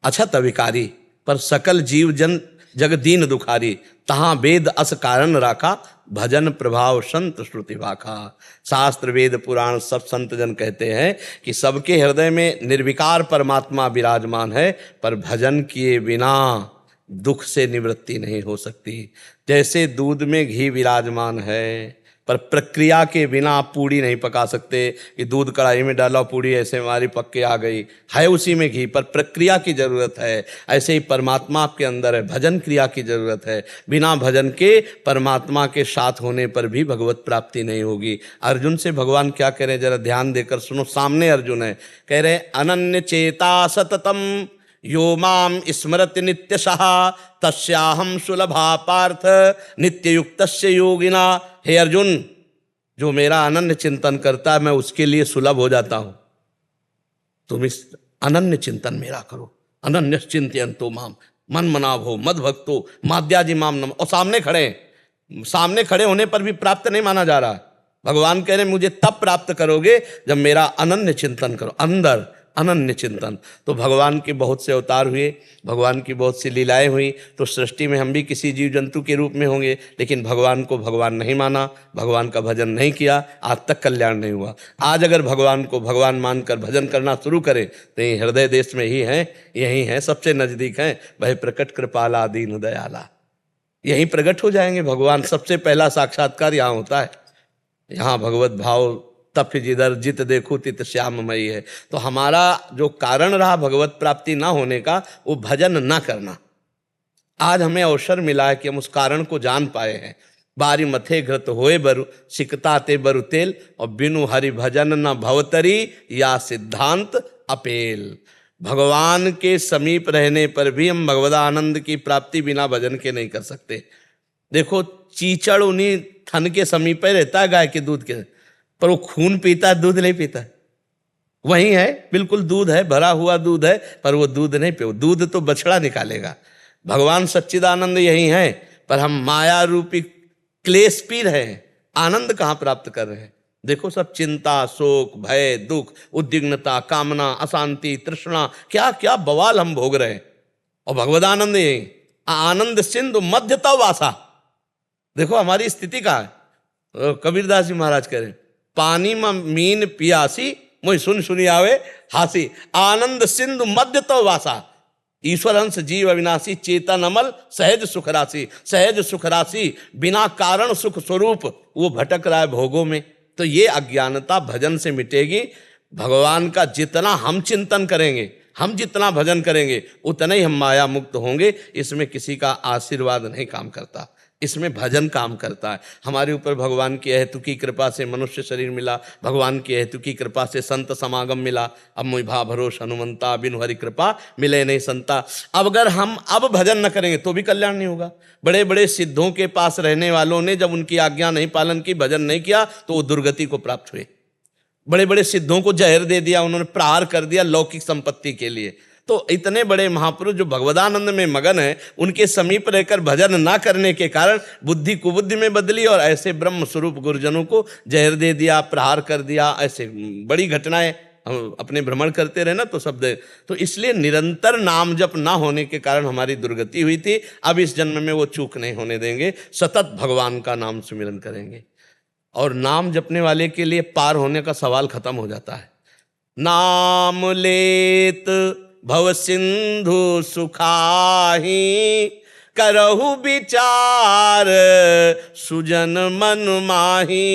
अछत अविकारी, पर सकल जीव जन जग दीन दुखारी, तहाँ वेद अस कारण राखा, भजन प्रभाव संत श्रुति भाखा। शास्त्र वेद पुराण सब संत जन कहते हैं कि सबके हृदय में निर्विकार परमात्मा विराजमान है, पर भजन किए बिना दुख से निवृत्ति नहीं हो सकती। जैसे दूध में घी विराजमान है, पर प्रक्रिया के बिना आप पूड़ी नहीं पका सकते कि दूध कढ़ाई में डाला पूड़ी ऐसे हमारी पक के आ गई, है उसी में घी, पर प्रक्रिया की जरूरत है। ऐसे ही परमात्मा आपके अंदर है, भजन क्रिया की जरूरत है। बिना भजन के परमात्मा के साथ होने पर भी भगवत प्राप्ति नहीं होगी। अर्जुन से भगवान क्या कह रहे हैं, जरा ध्यान देकर सुनो। सामने अर्जुन है, कह रहे अनन्य चेता सततम यो माम स्मरति नित्यशः तस्याहम सुलभा पार्थ नित्ययुक्तस्य योगिना। हे अर्जुन, जो मेरा अनन्य चिंतन करता है मैं उसके लिए सुलभ हो जाता हूं। तुम इस अनन्य चिंतन मेरा करो। अनन्य चिंतयन्तो माम मन मनाभो मद भक्तो माद्याजी माम नम। और सामने खड़े होने पर भी प्राप्त नहीं माना जा रहा। भगवान कह रहे मुझे तब प्राप्त करोगे जब मेरा अनन्य चिंतन करो, अंदर अनन्य चिंतन। तो भगवान के बहुत से अवतार हुए, भगवान की बहुत सी लीलाएं हुई, तो सृष्टि में हम भी किसी जीव जंतु के रूप में होंगे, लेकिन भगवान को भगवान नहीं माना, भगवान का भजन नहीं किया, आज तक कल्याण नहीं हुआ। आज अगर भगवान को भगवान मानकर भजन करना शुरू करें तो ये हृदय देश में ही हैं, यही हैं, सबसे नजदीक हैं। वह प्रकट कृपाला दीन दयाला, यहीं प्रकट हो जाएंगे भगवान। सबसे पहला साक्षात्कार यहाँ होता है। यहाँ भगवत भाव तप जिधर जित देखो तित श्याममयी है। तो हमारा जो कारण रहा भगवत प्राप्ति ना होने का, वो भजन ना करना। आज हमें अवसर मिला है कि हम उस कारण को जान पाए हैं। बारी मथे घृत होए बरु सिकता ते बरु तेल, और बिनु हरि भजन न भवतरी या सिद्धांत अपेल। भगवान के समीप रहने पर भी हम भगवदानंद की प्राप्ति बिना भजन के नहीं कर सकते। देखो, चीचड़ उन्हीं थन के समीप ही रहता है गाय के दूध के, पर वो खून पीता है, दूध नहीं पीता। वही है, बिल्कुल दूध है, भरा हुआ दूध है, पर वो दूध नहीं पी। दूध तो बछड़ा निकालेगा। भगवान सच्चिदानंद यही है, पर हम माया रूपी क्लेश पी रहे हैं, आनंद कहाँ प्राप्त कर रहे हैं। देखो, सब चिंता, शोक, भय, दुख, उद्विग्नता, कामना, अशांति, तृष्णा, क्या क्या बवाल हम भोग रहे हैं। और भगवदानंद यही आनंद सिंधु मध्य तव वासा। देखो हमारी स्थिति कहाँ है। कबीरदास जी महाराज कह रहे हैं, पानी में मीन पियासी, मुझ सुन सुनी आवे हासी। आनंद सिंधु मध्य तो वासा, ईश्वर अंश जीव अविनाशी, चेतन अमल सहज सुख राशि। सहज सुख राशि बिना कारण सुख स्वरूप, वो भटक रहा है भोगों में। तो ये अज्ञानता भजन से मिटेगी। भगवान का जितना हम चिंतन करेंगे, हम जितना भजन करेंगे, उतना ही हम माया मुक्त होंगे। इसमें किसी का आशीर्वाद नहीं काम करता, इसमें भजन काम करता है। हमारे ऊपर भगवान की अहेतुकी कृपा से मनुष्य शरीर मिला, भगवान की अहेतुकी कृपा से संत समागम मिला। अब मुझ भा भरोस हनुमंता, बिनु हरि कृपा मिले नहीं संता। अब अगर हम अब भजन न करेंगे तो भी कल्याण नहीं होगा। बड़े बड़े सिद्धों के पास रहने वालों ने जब उनकी आज्ञा नहीं पालन की, भजन नहीं किया, तो वो दुर्गति को प्राप्त हुए। बड़े बड़े सिद्धों को जहर दे दिया, उन्होंने प्रहार कर दिया लौकिक संपत्ति के लिए। तो इतने बड़े महापुरुष जो भगवदानंद में मगन है, उनके समीप रहकर भजन ना करने के कारण बुद्धि कुबुद्धि में बदली और ऐसे ब्रह्म स्वरूप गुरुजनों को जहर दे दिया, प्रहार कर दिया। ऐसे बड़ी घटनाएं हम अपने भ्रमण करते रहे ना तो शब्द। तो इसलिए निरंतर नाम जप ना होने के कारण हमारी दुर्गति हुई थी। अब इस जन्म में वो चूक नहीं होने देंगे, सतत भगवान का नाम सुमिरन करेंगे। और नाम जपने वाले के लिए पार होने का सवाल खत्म हो जाता है। नाम लेत भव सिंधु सुखाही, करहु विचार सुजन मन माही।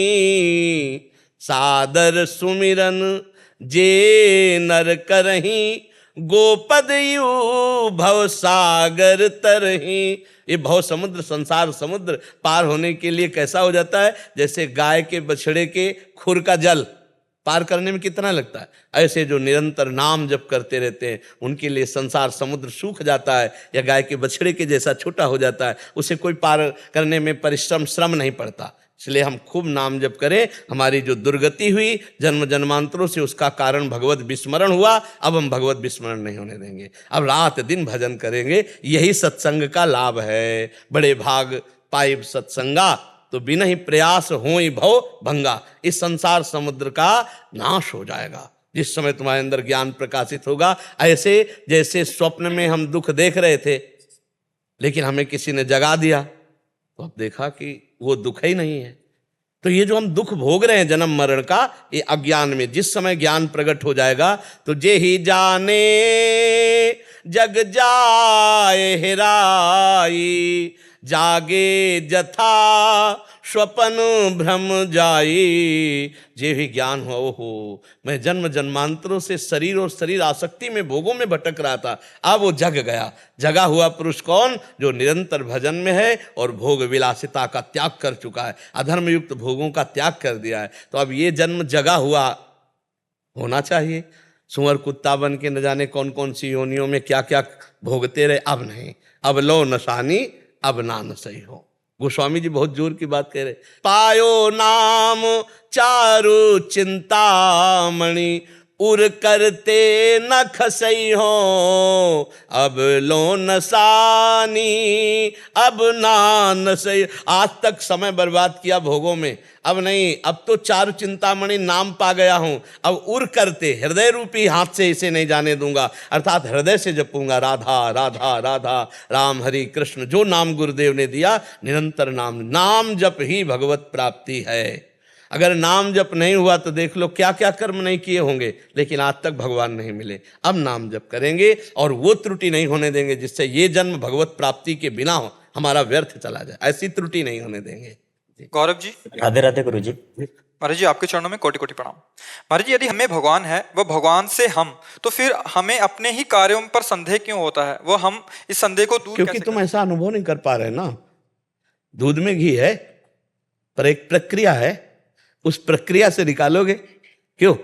सादर सुमिरन जे नर करही, गोपद यू भव सागर तरही। ये भव समुद्र, संसार समुद्र पार होने के लिए कैसा हो जाता है? जैसे गाय के बछड़े के खुर का जल पार करने में कितना लगता है, ऐसे जो निरंतर नाम जप करते रहते हैं उनके लिए संसार समुद्र सूख जाता है, या गाय के बछड़े के जैसा छोटा हो जाता है। उसे कोई पार करने में परिश्रम श्रम नहीं पड़ता। इसलिए हम खूब नाम जप करें। हमारी जो दुर्गति हुई जन्म जन्मांतरों से, उसका कारण भगवत विस्मरण हुआ। अब हम भगवत विस्मरण नहीं होने देंगे, अब रात दिन भजन करेंगे। यही सत्संग का लाभ है। बड़े भाग पाइब सत्संगा, तो बिना ही प्रयास होई भव भंगा। इस संसार समुद्र का नाश हो जाएगा जिस समय तुम्हारे अंदर ज्ञान प्रकाशित होगा। ऐसे जैसे स्वप्न में हम दुख देख रहे थे, लेकिन हमें किसी ने जगा दिया, तो अब देखा कि वो दुख ही नहीं है। तो ये जो हम दुख भोग रहे हैं जन्म मरण का, ये अज्ञान में। जिस समय ज्ञान प्रकट हो जाएगा तो जे ही जाने जग जाए हेराई, जागे जथा स्वपन भ्रम जाई। जे भी ज्ञान हो, ओहो मैं जन्म जन्मांतरों से शरीर और शरीर आसक्ति में भोगों में भटक रहा था, अब वो जग गया। जगा हुआ पुरुष कौन? जो निरंतर भजन में है और भोग विलासिता का त्याग कर चुका है, अधर्म युक्त भोगों का त्याग कर दिया है। तो अब ये जन्म जगा हुआ होना चाहिए। सुअर कुत्ता बन के न जाने कौन कौन सी योनियों में क्या क्या भोगते रहे, अब नहीं। अब लो नशानी अब ना न सही हो। गोस्वामी जी बहुत जोर की बात कह रहे। पायो नाम चारु चिंतामणि, उर करते न खसई हो। अब लो नसानी अब ना नसई। आज तक समय बर्बाद किया भोगों में, अब नहीं। अब तो चारु चिंतामणि नाम पा गया हूं। अब उर करते, हृदय रूपी हाथ से इसे नहीं जाने दूंगा, अर्थात हृदय से जपूंगा राधा राधा राधा, राम हरि कृष्ण। जो नाम गुरुदेव ने दिया, निरंतर नाम। नाम जप ही भगवत प्राप्ति है। अगर नाम जप नहीं हुआ तो देख लो क्या क्या कर्म नहीं किए होंगे, लेकिन आज तक भगवान नहीं मिले। अब नाम जप करेंगे और वो त्रुटि नहीं होने देंगे जिससे ये जन्म भगवत प्राप्ति के बिना हो हमारा व्यर्थ चला जाए। ऐसी त्रुटि नहीं होने देंगे। गौरव जी। राधे राधे गुरु जी। महाराज जी आपके चरणों में कोटि कोटि प्रणाम। महाराज जी यदि हमें भगवान है, वह भगवान से हम, तो फिर हमें अपने ही कार्यों पर संदेह क्यों होता है? वो हम इस संदेह को दूर क्योंकि कैसे तुम ऐसा अनुभव नहीं कर पा रहे ना। दूध में घी है, पर एक प्रक्रिया है, उस प्रक्रिया से निकालोगे क्यों?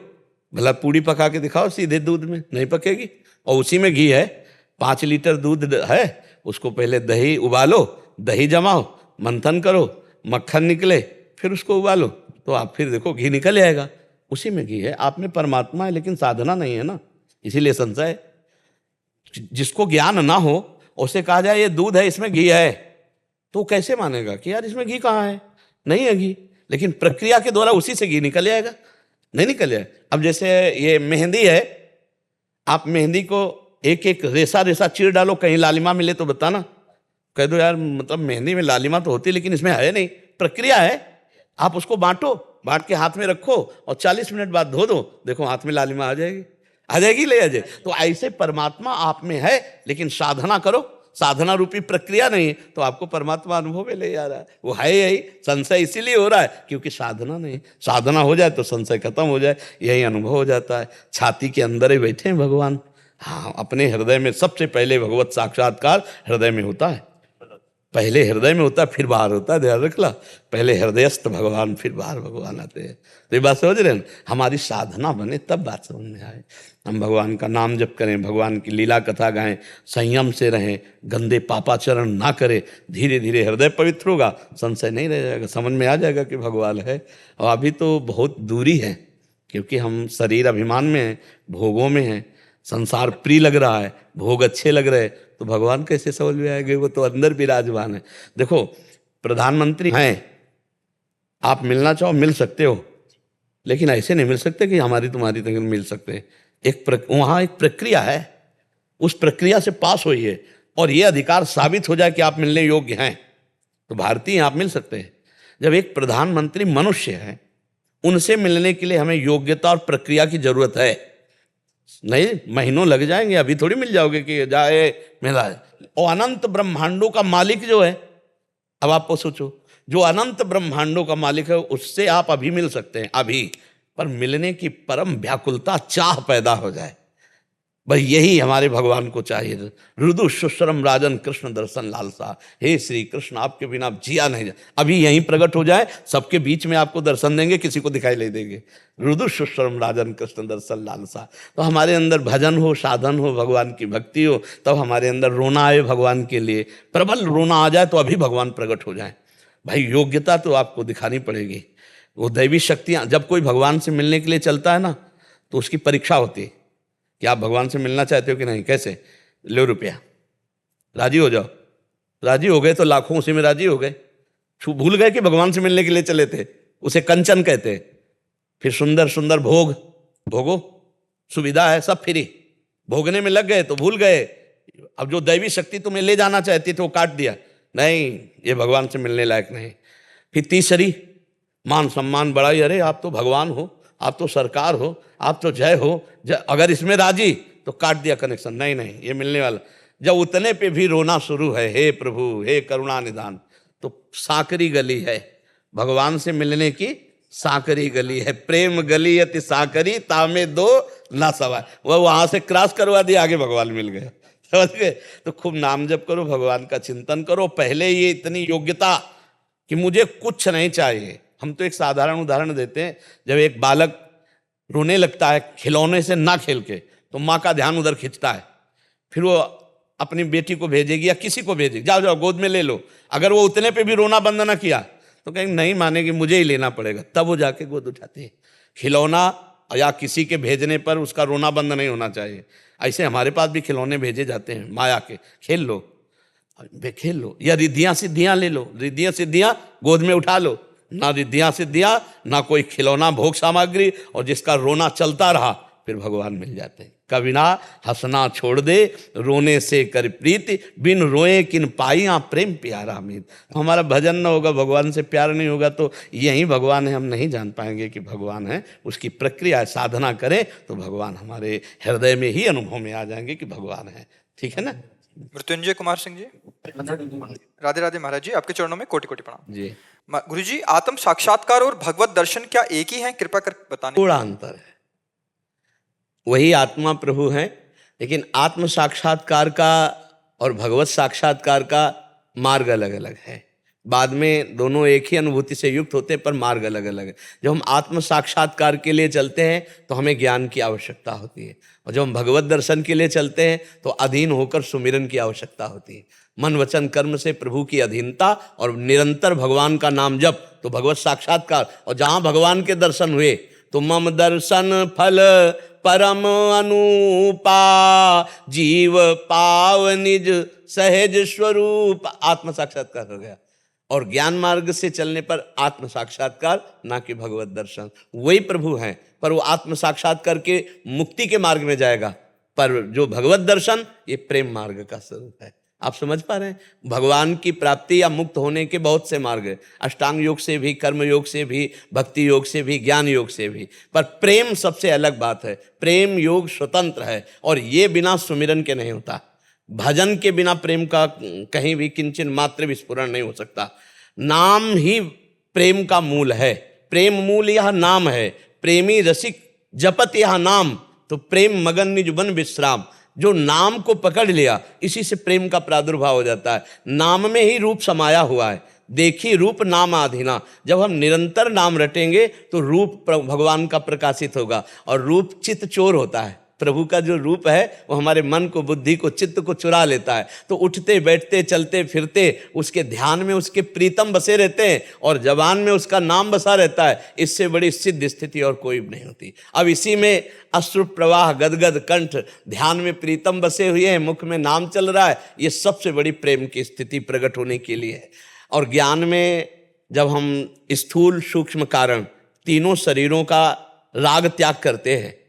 भला पूड़ी पका के दिखाओ सीधे दूध में, नहीं पकेगी। और उसी में घी है, 5 लीटर दूध है, उसको पहले दही उबालो, दही जमाओ, मंथन करो, मक्खन निकले, फिर उसको उबालो, तो आप फिर देखो घी निकल जाएगा। उसी में घी है। आप में परमात्मा है, लेकिन साधना नहीं है ना, इसीलिए संशय। जिसको ज्ञान ना हो उसे कहा जाए ये दूध है इसमें घी है, तो कैसे मानेगा कि यार इसमें घी कहाँ है? नहीं है घी। लेकिन प्रक्रिया के द्वारा उसी से घी निकल जाएगा, नहीं निकल जाए। अब जैसे ये मेहंदी है, आप मेहंदी को एक एक रेसा रेसा चीर डालो, कहीं लालिमा मिले तो बताना। कह दो यार मतलब मेहंदी में लालिमा तो होती है लेकिन इसमें है नहीं। प्रक्रिया है, आप उसको बांटो, बांट के हाथ में रखो और 40 मिनट बाद धो दो, देखो हाथ में लालिमा आ जाएगी ले आ जाए। तो ऐसे परमात्मा आप में है, लेकिन साधना करो, साधना रूपी प्रक्रिया नहीं तो आपको परमात्मा अनुभव में ले जा रहा है। वो है यही, संशय इसीलिए हो रहा है क्योंकि साधना नहीं। साधना हो जाए तो संशय खत्म हो जाए, यही अनुभव हो जाता है। छाती के अंदर ही बैठे हैं भगवान। हाँ, अपने हृदय में सबसे पहले भगवत साक्षात्कार हृदय में होता है। पहले हृदय में होता है, फिर बाहर होता है, ध्यान रखला। पहले हृदयस्थ भगवान, फिर बाहर भगवान आते हैं। तो ये बात समझ रहे हैं? हमारी साधना बने तब बात समझ में आए। हम भगवान का नाम जप करें, भगवान की लीला कथा गाएं, संयम से रहें, गंदे पापाचरण ना करें, धीरे धीरे हृदय पवित्र होगा, संशय नहीं रह जाएगा, समझ में आ जाएगा कि भगवान है। और अभी तो बहुत दूरी है क्योंकि हम शरीर अभिमान में हैं, भोगों में हैं, संसार प्रिय लग रहा है, भोग अच्छे लग रहे, तो भगवान कैसे समझ में आएंगे? वो तो अंदर विराजमान है। देखो, प्रधानमंत्री हैं, आप मिलना चाहो मिल सकते हो, लेकिन ऐसे नहीं मिल सकते कि हमारी तुम्हारी तक मिल सकते हैं। वहाँ एक प्रक्रिया है, उस प्रक्रिया से पास होइए और ये अधिकार साबित हो जाए कि आप मिलने योग्य हैं, तो भारतीय आप मिल सकते हैं। जब एक प्रधानमंत्री मनुष्य है, उनसे मिलने के लिए हमें योग्यता और प्रक्रिया की जरूरत है। नहीं, महीनों लग जाएंगे, अभी थोड़ी मिल जाओगे कि जाए मिला है। और अनंत ब्रह्मांडों का मालिक जो है, अब आपको सोचो, जो अनंत ब्रह्मांडों का मालिक है उससे आप अभी मिल सकते हैं, अभी। पर मिलने की परम व्याकुलता, चाह पैदा हो जाए, भाई यही हमारे भगवान को चाहिए। रुदु सुश्रम राजन कृष्ण दर्शन लालसा, हे श्री कृष्ण आपके बिना जिया नहीं जा। अभी यहीं प्रकट हो जाए, सबके बीच में आपको दर्शन देंगे, किसी को दिखाई नहीं देंगे। रुदु सुश्रम राजन कृष्ण दर्शन लालसा। तो हमारे अंदर भजन हो, साधन हो, भगवान की भक्ति हो, तब हमारे अंदर रोना आए भगवान के लिए, प्रबल रोना आ जाए तो अभी भगवान प्रकट हो जाए। भाई योग्यता तो आपको दिखानी पड़ेगी। वो दैवी शक्तियाँ, जब कोई भगवान से मिलने के लिए चलता है ना, तो उसकी परीक्षा होती है कि आप भगवान से मिलना चाहते हो कि नहीं। कैसे? लो रुपया, राजी हो जाओ। राजी हो गए तो लाखों उसी में राजी हो गए। भूल गए कि भगवान से मिलने के लिए चले थे, उसे कंचन कहते हैं। फिर सुंदर सुंदर भोग भोगो, सुविधा है, सब फ्री, भोगने में लग गए तो भूल गए। अब जो दैवी शक्ति तुम्हें ले जाना चाहती थी वो काट दिया, नहीं ये भगवान से मिलने लायक नहीं। फिर तीसरी, मान सम्मान बढ़ाई, अरे आप तो भगवान हो, आप तो सरकार हो, आप तो जय हो, अगर इसमें राजी तो काट दिया कनेक्शन, नहीं नहीं ये मिलने वाला। जब उतने पे भी रोना शुरू है, हे प्रभु हे करुणा निदान, तो साकरी गली है भगवान से मिलने की, साकरी गली है। प्रेम गली अति साकरी, तामे दो ना सवाय। वह वहां से क्रॉस करवा दिया, आगे भगवान मिल गए, समझ गए? तो खूब नाम जप करो, भगवान का चिंतन करो। पहले ये इतनी योग्यता कि मुझे कुछ नहीं चाहिए। हम तो एक साधारण उदाहरण देते हैं, जब एक बालक रोने लगता है खिलौने से ना खेल के, तो माँ का ध्यान उधर खिंचता है, फिर वो अपनी बेटी को भेजेगी या किसी को भेजेगी, जाओ जाओ गोद में ले लो। अगर वो उतने पे भी रोना बंद ना किया तो कहेंगे नहीं मानेगी, मुझे ही लेना पड़ेगा, तब वो जाके गोद उठाती है। खिलौना या किसी के भेजने पर उसका रोना बंद नहीं होना चाहिए। ऐसे हमारे पास भी खिलौने भेजे जाते हैं माया के, खेल लो, खेल लो, या रिद्धियाँ सिद्धियाँ ले लो, रिद्धियाँ सिद्धियाँ गोद में उठा लो। ना रिद्धियाँ सिद्धियाँ, ना कोई खिलौना भोग सामग्री, और जिसका रोना चलता रहा फिर भगवान मिल जाते हैं। कविना हंसना छोड़ दे, रोने से कर प्रीति, बिन रोए किन पाइया प्रेम प्यारा मीत। हमारा भजन न होगा, भगवान से प्यार नहीं होगा, तो यही भगवान है, हम नहीं जान पाएंगे कि भगवान है। उसकी प्रक्रिया है, साधना करें तो भगवान हमारे हृदय में ही अनुभव में आ जाएंगे कि भगवान है। ठीक है ना? मृत्युंजय कुमार सिंह जी, राधे राधे महाराज जी, आपके चरणों में कोटि कोटि प्रणाम जी। गुरु जी, आत्म साक्षात्कार और भगवत दर्शन क्या एक ही हैं? कृपा कर बताने। थोड़ा अंतर है, वही आत्मा प्रभु हैं, लेकिन आत्म साक्षात्कार का और भगवत साक्षात्कार का मार्ग अलग अलग है। बाद में दोनों एक ही अनुभूति से युक्त होते हैं, पर मार्ग अलग अलग है। जब हम आत्म साक्षात्कार के लिए चलते हैं तो हमें ज्ञान की आवश्यकता होती है, और जब हम भगवत दर्शन के लिए चलते हैं तो अधीन होकर सुमिरन की आवश्यकता होती है। मन वचन कर्म से प्रभु की अधीनता और निरंतर भगवान का नाम जप, तो भगवत साक्षात्कार। और जहाँ भगवान के दर्शन हुए तो मम दर्शन फल परम अनुपा, जीव पाव निज सहज स्वरूप, आत्म साक्षात्कार हो गया। और ज्ञान मार्ग से चलने पर आत्म साक्षात्कार, ना कि भगवत दर्शन। वही प्रभु हैं, पर वो आत्म साक्षात्कार के मुक्ति के मार्ग में जाएगा, पर जो भगवत दर्शन ये प्रेम मार्ग का स्वरूप है। आप समझ पा रहे हैं? भगवान की प्राप्ति या मुक्त होने के बहुत से मार्ग हैं, अष्टांग योग से भी, कर्म योग से भी, भक्ति योग से भी, ज्ञान योग से भी। पर प्रेम सबसे अलग बात है। प्रेम योग स्वतंत्र है और ये बिना सुमिरन के नहीं होता। भजन के बिना प्रेम का कहीं भी किंचन मात्र विस्फुरण नहीं हो सकता। नाम ही प्रेम का मूल है। प्रेम मूल यह नाम है। प्रेमी रसिक जपत यह नाम, तो प्रेम मगन निज बन विश्राम। जो नाम को पकड़ लिया, इसी से प्रेम का प्रादुर्भाव हो जाता है। नाम में ही रूप समाया हुआ है। देखी रूप नाम आधीना। जब हम निरंतर नाम रटेंगे तो रूप भगवान का प्रकाशित होगा। और रूप चित्त चोर होता है। प्रभु का जो रूप है वो हमारे मन को, बुद्धि को, चित्त को चुरा लेता है। तो उठते बैठते चलते फिरते उसके ध्यान में उसके प्रीतम बसे रहते हैं और जबान में उसका नाम बसा रहता है। इससे बड़ी सिद्ध स्थिति और कोई नहीं होती। अब इसी में अश्रु प्रवाह, गदगद कंठ, ध्यान में प्रीतम बसे हुए हैं, मुख में नाम चल रहा है। ये सबसे बड़ी प्रेम की स्थिति प्रकट होने के लिए है। और ज्ञान में जब हम स्थूल सूक्ष्म कारण तीनों शरीरों का राग त्याग करते हैं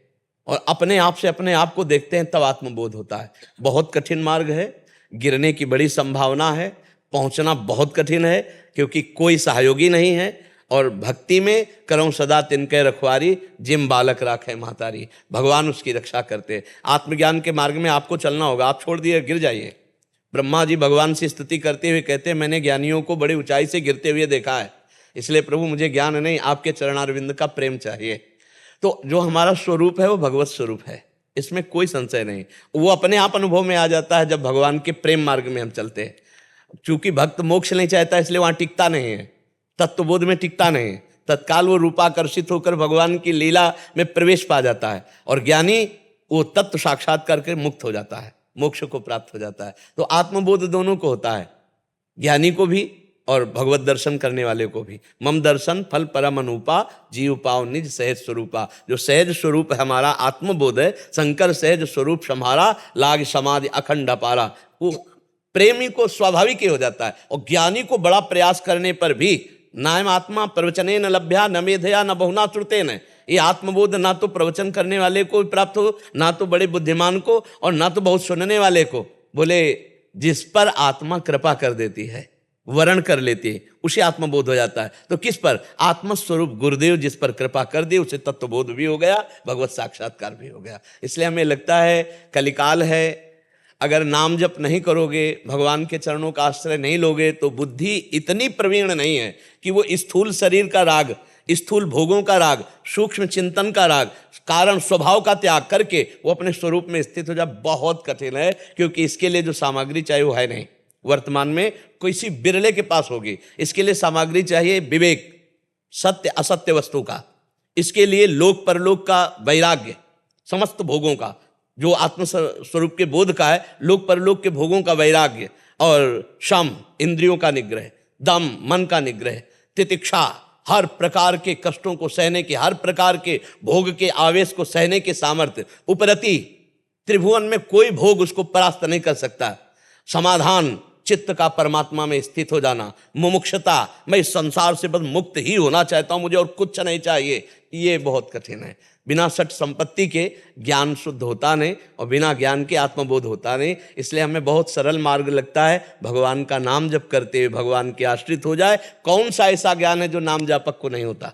और अपने आप से अपने आप को देखते हैं, तब आत्मबोध होता है। बहुत कठिन मार्ग है, गिरने की बड़ी संभावना है, पहुंचना बहुत कठिन है क्योंकि कोई सहयोगी नहीं है। और भक्ति में करऊं सदा तिनके रखवारी, जिम बालक राखे महतारी। भगवान उसकी रक्षा करते हैं। आत्मज्ञान के मार्ग में आपको चलना होगा। आप छोड़ दिए, गिर जाइए। ब्रह्मा जी भगवान से स्तुति करते हुए कहते हैं, मैंने ज्ञानियों को बड़ी ऊंचाई से गिरते हुए देखा है, इसलिए प्रभु मुझे ज्ञान नहीं, आपके चरणारविंद का प्रेम चाहिए। तो जो हमारा स्वरूप है वो भगवत स्वरूप है, इसमें कोई संशय नहीं। वो अपने आप अनुभव में आ जाता है जब भगवान के प्रेम मार्ग में हम चलते हैं। चूंकि भक्त मोक्ष नहीं चाहता इसलिए वहां टिकता नहीं है, तत्वबोध में टिकता नहीं है। तत्काल वो रूपाकर्षित होकर भगवान की लीला में प्रवेश पा जाता है और ज्ञानी वो तत्व साक्षात करके मुक्त हो जाता है, मोक्ष को प्राप्त हो जाता है। तो आत्मबोध दोनों को होता है, ज्ञानी को भी और भगवत दर्शन करने वाले को भी। मम दर्शन फल परम अनुपा, जीव पाओ निज सहज स्वरूपा। जो सहज स्वरूप हमारा आत्मबोध है, शंकर सहज स्वरूप सम्हारा, लाग समाधि अखंड अपारा। वो प्रेमी को स्वाभाविक ही हो जाता है। और ज्ञानी को बड़ा प्रयास करने पर भी नायम आत्मा प्रवचने न लभ्या न मेधया न बहुना श्रुते न। ये आत्मबोध ना तो प्रवचन करने वाले को प्राप्त हो, ना तो बड़े बुद्धिमान को, और ना तो बहुत सुनने वाले को। बोले जिस पर आत्मा कृपा कर देती है, वर्ण कर लेती है, उसे आत्मबोध हो जाता है। तो किस पर? आत्मस्वरूप गुरुदेव जिस पर कृपा कर दे उसे तत्वबोध भी हो गया, भगवत साक्षात्कार भी हो गया। इसलिए हमें लगता है कलिकाल है, अगर नाम जप नहीं करोगे, भगवान के चरणों का आश्रय नहीं लोगे, तो बुद्धि इतनी प्रवीण नहीं है कि वो स्थूल शरीर का राग, स्थूल भोगों का राग, सूक्ष्म चिंतन का राग, कारण स्वभाव का त्याग करके वो अपने स्वरूप में स्थित हो जाए। बहुत कठिन है, क्योंकि इसके लिए जो सामग्री चाहिए वो है नहीं। वर्तमान में किसी बिरले के पास होगी। इसके लिए सामग्री चाहिए विवेक, सत्य असत्य वस्तु का। इसके लिए लोक परलोक का वैराग्य, समस्त भोगों का, जो आत्म स्वरूप के बोध का है, लोक परलोक के भोगों का वैराग्य, और शम इंद्रियों का निग्रह, दम मन का निग्रह, तितिक्षा हर प्रकार के कष्टों को सहने की, हर प्रकार के भोग के आवेश को सहने के सामर्थ्य, उपरति त्रिभुवन में कोई भोग उसको परास्त नहीं कर सकता, समाधान चित्त का परमात्मा में स्थित हो जाना, मुमुक्षता मैं इस संसार से बस मुक्त ही होना चाहता हूं, मुझे और कुछ नहीं चाहिए, ये बहुत कठिन है। बिना सठ संपत्ति के ज्ञान शुद्ध होता नहीं और बिना ज्ञान के आत्मबोध होता नहीं। इसलिए हमें बहुत सरल मार्ग लगता है, भगवान का नाम जप करते हुए भगवान के आश्रित हो जाए। कौन सा ऐसा ज्ञान है जो नाम जापक को नहीं होता?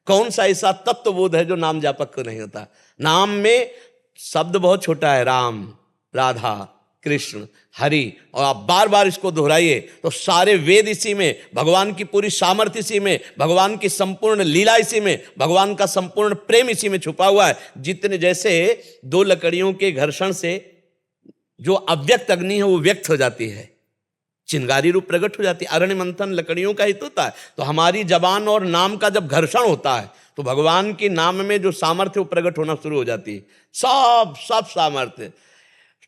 कौन सा ऐसा तत्वबोध है जो नाम जापक को नहीं होता? नाम में शब्द बहुत छोटा है, राम, राधा, कृष्ण, हरि, और आप बार बार इसको दोहराइए तो सारे वेद इसी में, भगवान की पूरी सामर्थ्य इसी में, भगवान की संपूर्ण लीला इसी में, भगवान का संपूर्ण प्रेम इसी में छुपा हुआ है। जितने जैसे दो लकड़ियों के घर्षण से जो अव्यक्त अग्नि है वो व्यक्त हो जाती है, चिंगारी रूप प्रकट हो जाती है। अरण्य मंथन लकड़ियों का हित होता है। तो हमारी जबान और नाम का जब घर्षण होता है तो भगवान के नाम में जो सामर्थ्य वो प्रकट होना शुरू हो जाती है। सब सामर्थ्य,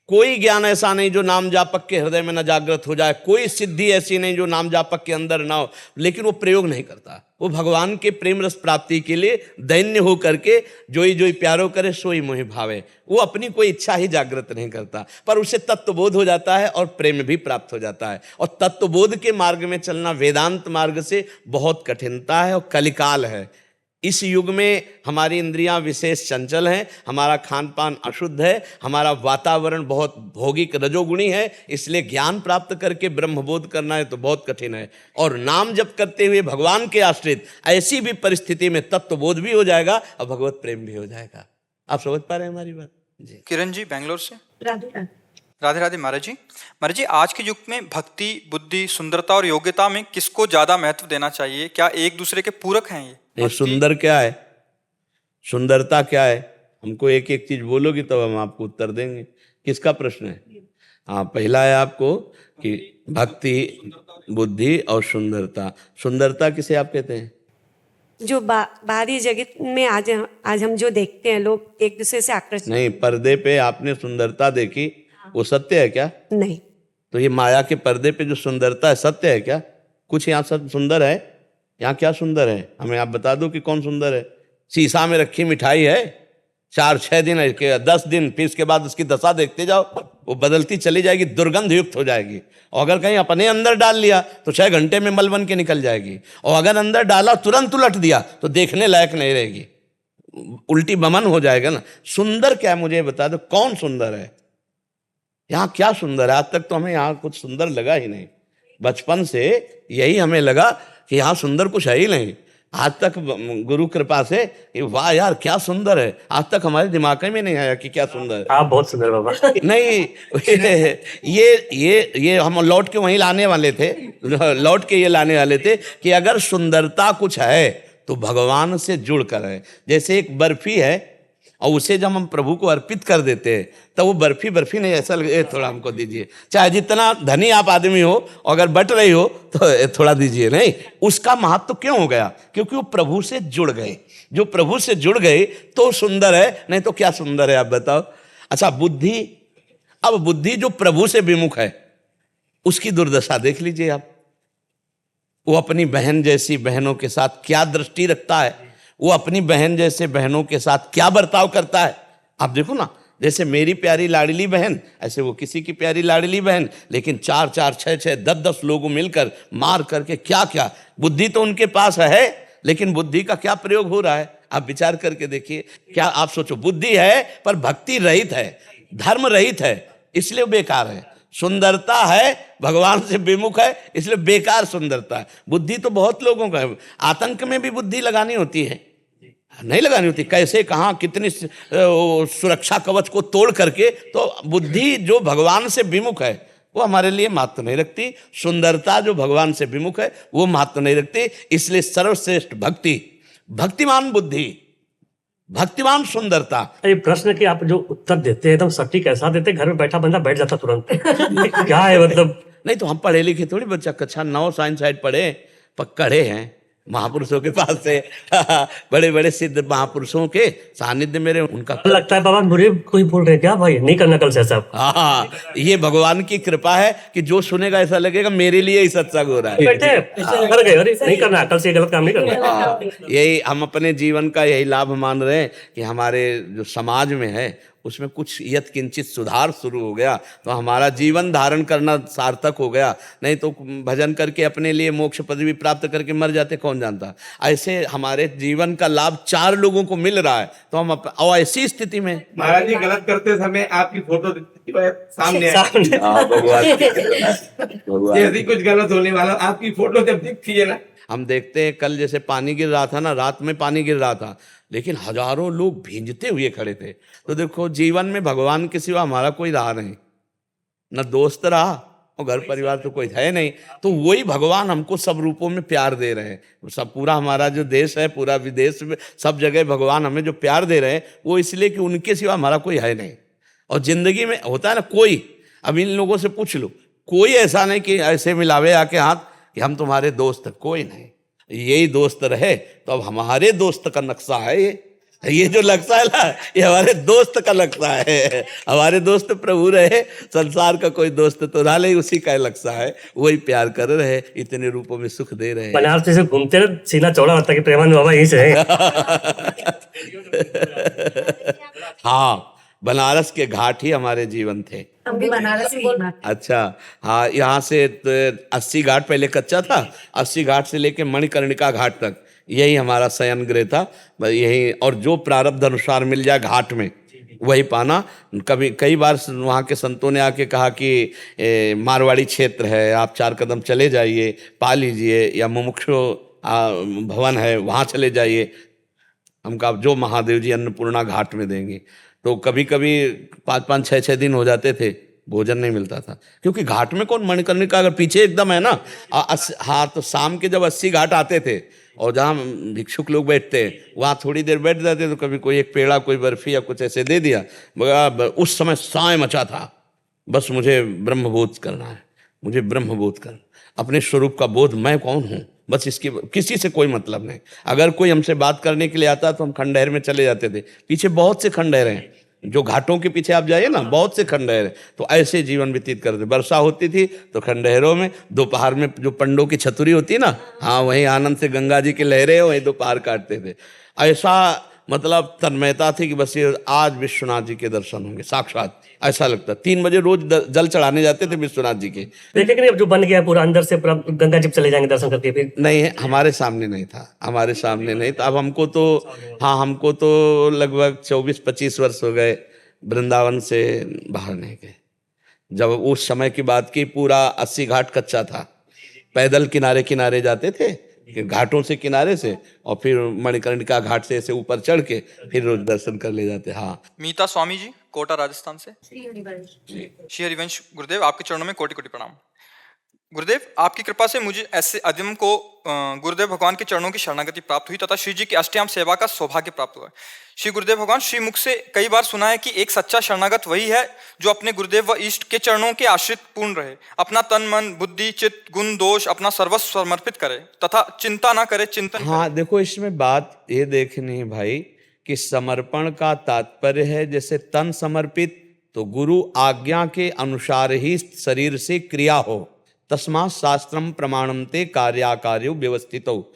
कोई ज्ञान ऐसा नहीं जो नाम जापक के हृदय में न जागृत हो जाए, कोई सिद्धि ऐसी नहीं जो नाम जापक के अंदर ना हो, लेकिन वो प्रयोग नहीं करता। वो भगवान के प्रेम रस प्राप्ति के लिए दैन्य हो करके जोई जोई प्यारो करे सोई मोहि भावे, वो अपनी कोई इच्छा ही जागृत नहीं करता, पर उसे तत्वबोध हो जाता है और प्रेम भी प्राप्त हो जाता है। और तत्वबोध के मार्ग में चलना वेदांत मार्ग से बहुत कठिनता है और कलिकाल है। इस युग में हमारी इंद्रियां विशेष चंचल हैं, हमारा खान पान अशुद्ध है, हमारा वातावरण बहुत भौगिक रजोगुणी है, इसलिए ज्ञान प्राप्त करके ब्रह्मबोध करना है तो बहुत कठिन है। और नाम जप करते हुए भगवान के आश्रित ऐसी भी परिस्थिति में तत्वबोध भी हो जाएगा और भगवत प्रेम भी हो जाएगा। आप समझ पा रहे हैं हमारी बात जी? किरण जी बेंगलोर से। राधे राधे राधे महाराज जी। महाराज जी, आज के युग में भक्ति, बुद्धि, सुंदरता और योग्यता में किसको ज्यादा महत्व देना चाहिए? क्या एक दूसरे के पूरक हैं ये? ये सुंदर क्या है, सुंदरता क्या है? हमको एक एक चीज बोलोगी तब हम आपको उत्तर देंगे। किसका प्रश्न है? हाँ, पहला है आपको कि भक्ति, बुद्धि और सुंदरता। सुंदरता किसे आप कहते हैं? जो बाहरी जगत में आज हम जो देखते हैं, लोग एक दूसरे से आकर्षित। नहीं, पर्दे पे आपने सुंदरता देखी, वो सत्य है क्या? नहीं। तो ये माया के पर्दे पे जो सुंदरता है सत्य है क्या? कुछ यहाँ सब सुंदर है? यहाँ क्या सुंदर है? हमें आप बता दो कि कौन सुंदर है। शीशा में रखी मिठाई है, 4-6 दिन 10 दिन, फिर इसके बाद उसकी दशा देखते जाओ, वो बदलती चली जाएगी, दुर्गंध युक्त हो जाएगी। और अगर कहीं अपने अंदर डाल लिया तो 6 घंटे में मल बन के निकल जाएगी, और अगर अंदर डाला तुरंत उलट दिया तो देखने लायक नहीं रहेगी, उल्टी बमन हो जाएगा ना। सुंदर क्या है मुझे बता दो, कौन सुंदर है? यहाँ क्या सुंदर है? आज तक तो हमें यहाँ कुछ सुंदर लगा ही नहीं। बचपन से यही हमें लगा कि यहाँ सुंदर कुछ है ही नहीं। आज तक गुरु कृपा से कि वाह यार क्या सुंदर है, आज तक हमारे दिमाग में नहीं आया कि क्या सुंदर है। आप बहुत सुंदर बाबा। नहीं, ये हम लौट के वहीं लाने वाले थे, लौट के ये लाने वाले थे कि अगर सुंदरता कुछ है तो भगवान से जुड़ कर है। जैसे एक बर्फी है और उसे जब हम प्रभु को अर्पित कर देते हैं तो वो बर्फी नहीं, ऐसा लगे थोड़ा हमको दीजिए, चाहे जितना धनी आप आदमी हो, अगर बट रही हो तो थोड़ा दीजिए। नहीं, उसका महत्व क्यों हो गया? क्योंकि वो प्रभु से जुड़ गए। जो प्रभु से जुड़ गए तो सुंदर है, नहीं तो क्या सुंदर है आप बताओ। अच्छा, बुद्धि, अब बुद्धि जो प्रभु से विमुख है उसकी दुर्दशा देख लीजिए आप। वो अपनी बहन जैसी बहनों के साथ क्या दृष्टि रखता है, वो अपनी बहन जैसे बहनों के साथ क्या बर्ताव करता है। आप देखो ना, जैसे मेरी प्यारी लाडली बहन, ऐसे वो किसी की प्यारी लाडली बहन, लेकिन 4-4, 6-6, 10-10 लोग मिलकर मार करके क्या क्या। बुद्धि तो उनके पास है, लेकिन बुद्धि का क्या प्रयोग हो रहा है आप विचार करके देखिए। क्या आप सोचो, बुद्धि है पर भक्ति रहित है, धर्म रहित है, इसलिए बेकार है। सुंदरता है, भगवान से विमुख है, इसलिए बेकार सुंदरता है। बुद्धि तो बहुत लोगों का है। आतंक में भी बुद्धि लगानी होती है, नहीं लगानी होती? कैसे, कहाँ, कितनी सुरक्षा कवच को तोड़ करके। तो बुद्धि जो भगवान से विमुख है वो हमारे लिए महत्व नहीं रखती। सुंदरता जो भगवान से विमुख है वो महत्व नहीं रखती। इसलिए सर्वश्रेष्ठ भक्ति, भक्तिमान बुद्धि, भक्तिमान सुंदरता। ये प्रश्न की आप जो उत्तर देते हैं एकदम सटीक ऐसा देते, घर में बैठा बंदा बैठ जाता तुरंत। क्या है मतलब? नहीं तो हम पढ़े लिखे थोड़ी, बच्चा कक्षा 9 साइंस साइड पढ़े, पकड़े हैं महापुरुषों के पास से, बड़े बड़े सिद्ध महापुरुषों के सानिध्य मेरे उनका लगता है बाबा मुझे कोई बोल रहे क्या भाई, नहीं करना कल से सब। हाँ, ये भगवान की कृपा है कि जो सुनेगा ऐसा लगेगा मेरे लिए ही सत्संग हो रहा है। बैठे कर गए, अरे नहीं करना, कल से गलत काम नहीं करना। यही हम अपने जीवन का यही लाभ मान रहे हैं कि हमारे जो समाज में है उसमें कुछ यत किंचित सुधार शुरू हो गया तो हमारा जीवन धारण करना सार्थक हो गया। नहीं तो भजन करके अपने लिए मोक्ष पदवी प्राप्त करके मर जाते, कौन जानता। ऐसे हमारे जीवन का लाभ 4 लोगों को मिल रहा है तो हम और ऐसी स्थिति में महाराज जी गलत करते समय आपकी फोटो सामने आई। जैसे कुछ गलत होने वाला आपकी फोटो जब दिखती है ना, हम देखते हैं। कल जैसे पानी गिर रहा था ना, रात में पानी गिर रहा था, लेकिन हजारों लोग भींजते हुए खड़े थे। तो देखो, जीवन में भगवान के सिवा हमारा कोई रहा नहीं, न दोस्त रहा और घर परिवार तो कोई है नहीं। तो वही भगवान हमको सब रूपों में प्यार दे रहे हैं। सब पूरा हमारा जो देश है, पूरा विदेश में, सब जगह भगवान हमें जो प्यार दे रहे हैं वो इसलिए कि उनके सिवा हमारा कोई है नहीं। और जिंदगी में होता है ना, कोई, अब इन लोगों से पूछ लो, कोई ऐसा नहीं कि ऐसे मिलावे आके हाथ कि हम तुम्हारे दोस्त हैं, कोई नहीं। यही दोस्त रहे तो अब हमारे दोस्त का नक्शा है ये जो नक्शा है ना, ये हमारे दोस्त का नक्शा है। हमारे दोस्त प्रभु रहे, संसार का कोई दोस्त तो रहा नहीं, उसी का नक्शा है। वही प्यार कर रहे, इतने रूपों में सुख दे रहे। बनारस से घूमते रहे, सीना चौड़ा होता कि प्रेमानंद बाबा यहीं से है। हाँ, बनारस के घाट ही हमारे जीवन थे। हम भी बनारस से ही। अच्छा, हाँ, यहाँ से 80 घाट पहले कच्चा था, 80 घाट से लेके मणिकर्णिका घाट तक यही हमारा शयन गृह था, बस यही। और जो प्रारब्ध अनुसार मिल जाए घाट में वही पाना। कभी कई बार वहाँ के संतों ने आके कहा कि मारवाड़ी क्षेत्र है, आप 4 कदम चले जाइए, पा लीजिए, या मुमुक्षु भवन है वहाँ चले जाइए। हम कहा जो महादेव जी अन्नपूर्णा घाट में देंगे। तो कभी कभी 5-5, 6-6 दिन हो जाते थे, भोजन नहीं मिलता था, क्योंकि घाट में कौन, मणिकर्णिका अगर पीछे एकदम है ना। हाँ, तो शाम के जब 80 घाट आते थे और जहाँ भिक्षुक लोग बैठते हैं वहाँ थोड़ी देर बैठ जाते, तो कभी कोई एक पेड़ा, कोई बर्फी या कुछ ऐसे दे दिया। मगर उस समय साय मचा था, बस मुझे ब्रह्मबोध करना है, मुझे ब्रह्मबोध करना, अपने स्वरूप का बोध, मैं कौन हूँ, बस इसकी किसी से कोई मतलब नहीं। अगर कोई हमसे बात करने के लिए आता तो हम खंडहर में चले जाते थे। पीछे बहुत से खंडहर हैं, जो घाटों के पीछे आप जाइए ना, बहुत से खंडहर हैं। तो ऐसे जीवन व्यतीत करते। वर्षा होती थी तो खंडहरों में, दोपहर में जो पंडों की छतुरी होती है ना, हाँ, वहीं आनंद से गंगा जी की लहरें, वहीं दोपहर काटते थे। ऐसा मतलब तन्मयता थी कि बस ये आज विश्वनाथ जी के दर्शन होंगे साक्षात, ऐसा लगता। 3 बजे रोज जल चढ़ाने जाते थे विश्वनाथ जी के। देखे कि नहीं, अब जो बन गया पूरा अंदर से पूरा गंगा जी चले जाएंगे दर्शन करके फिर। नहीं, हमारे सामने नहीं था, हमारे सामने नहीं था। अब हमको तो, हाँ, हमको तो लगभग 24-25 वर्ष हो गए वृंदावन से बाहर नहीं गए। जब उस समय की बात की, पूरा 80 घाट कच्चा था, पैदल किनारे किनारे जाते थे, घाटों से किनारे से, और फिर मणिकर्णिका घाट से ऐसे ऊपर चढ़ के फिर रोज दर्शन कर ले जाते। हाँ। मीता स्वामी जी, कोटा राजस्थान से। श्री हरिवंश गुरुदेव, आपके चरणों में कोटि कोटि प्रणाम। गुरुदेव, आपकी कृपा से मुझे ऐसे अदम को गुरुदेव भगवान के चरणों की शरणागति प्राप्त हुई तथा श्री जी की अष्टयाम सेवा का सौभाग्य प्राप्त हुआ। श्री गुरुदेव भगवान, श्री मुख से कई बार सुना है कि एक सच्चा शरणागत वही है जो अपने गुरुदेव व इष्ट के चरणों के आश्रित पूर्ण रहे, अपना तन मन बुद्धि चित्त गुण दोष अपना सर्वस्व समर्पित करे तथा चिंता ना करे, चिंतन हाँ, देखो इसमें बात ये देखनी है भाई कि समर्पण का तात्पर्य है, जैसे तन समर्पित तो गुरु आज्ञा के अनुसार ही शरीर से क्रिया हो। तस्मात् शास्त्रम प्रमाणन्ते कार्याकार्यो व्यवस्थितो।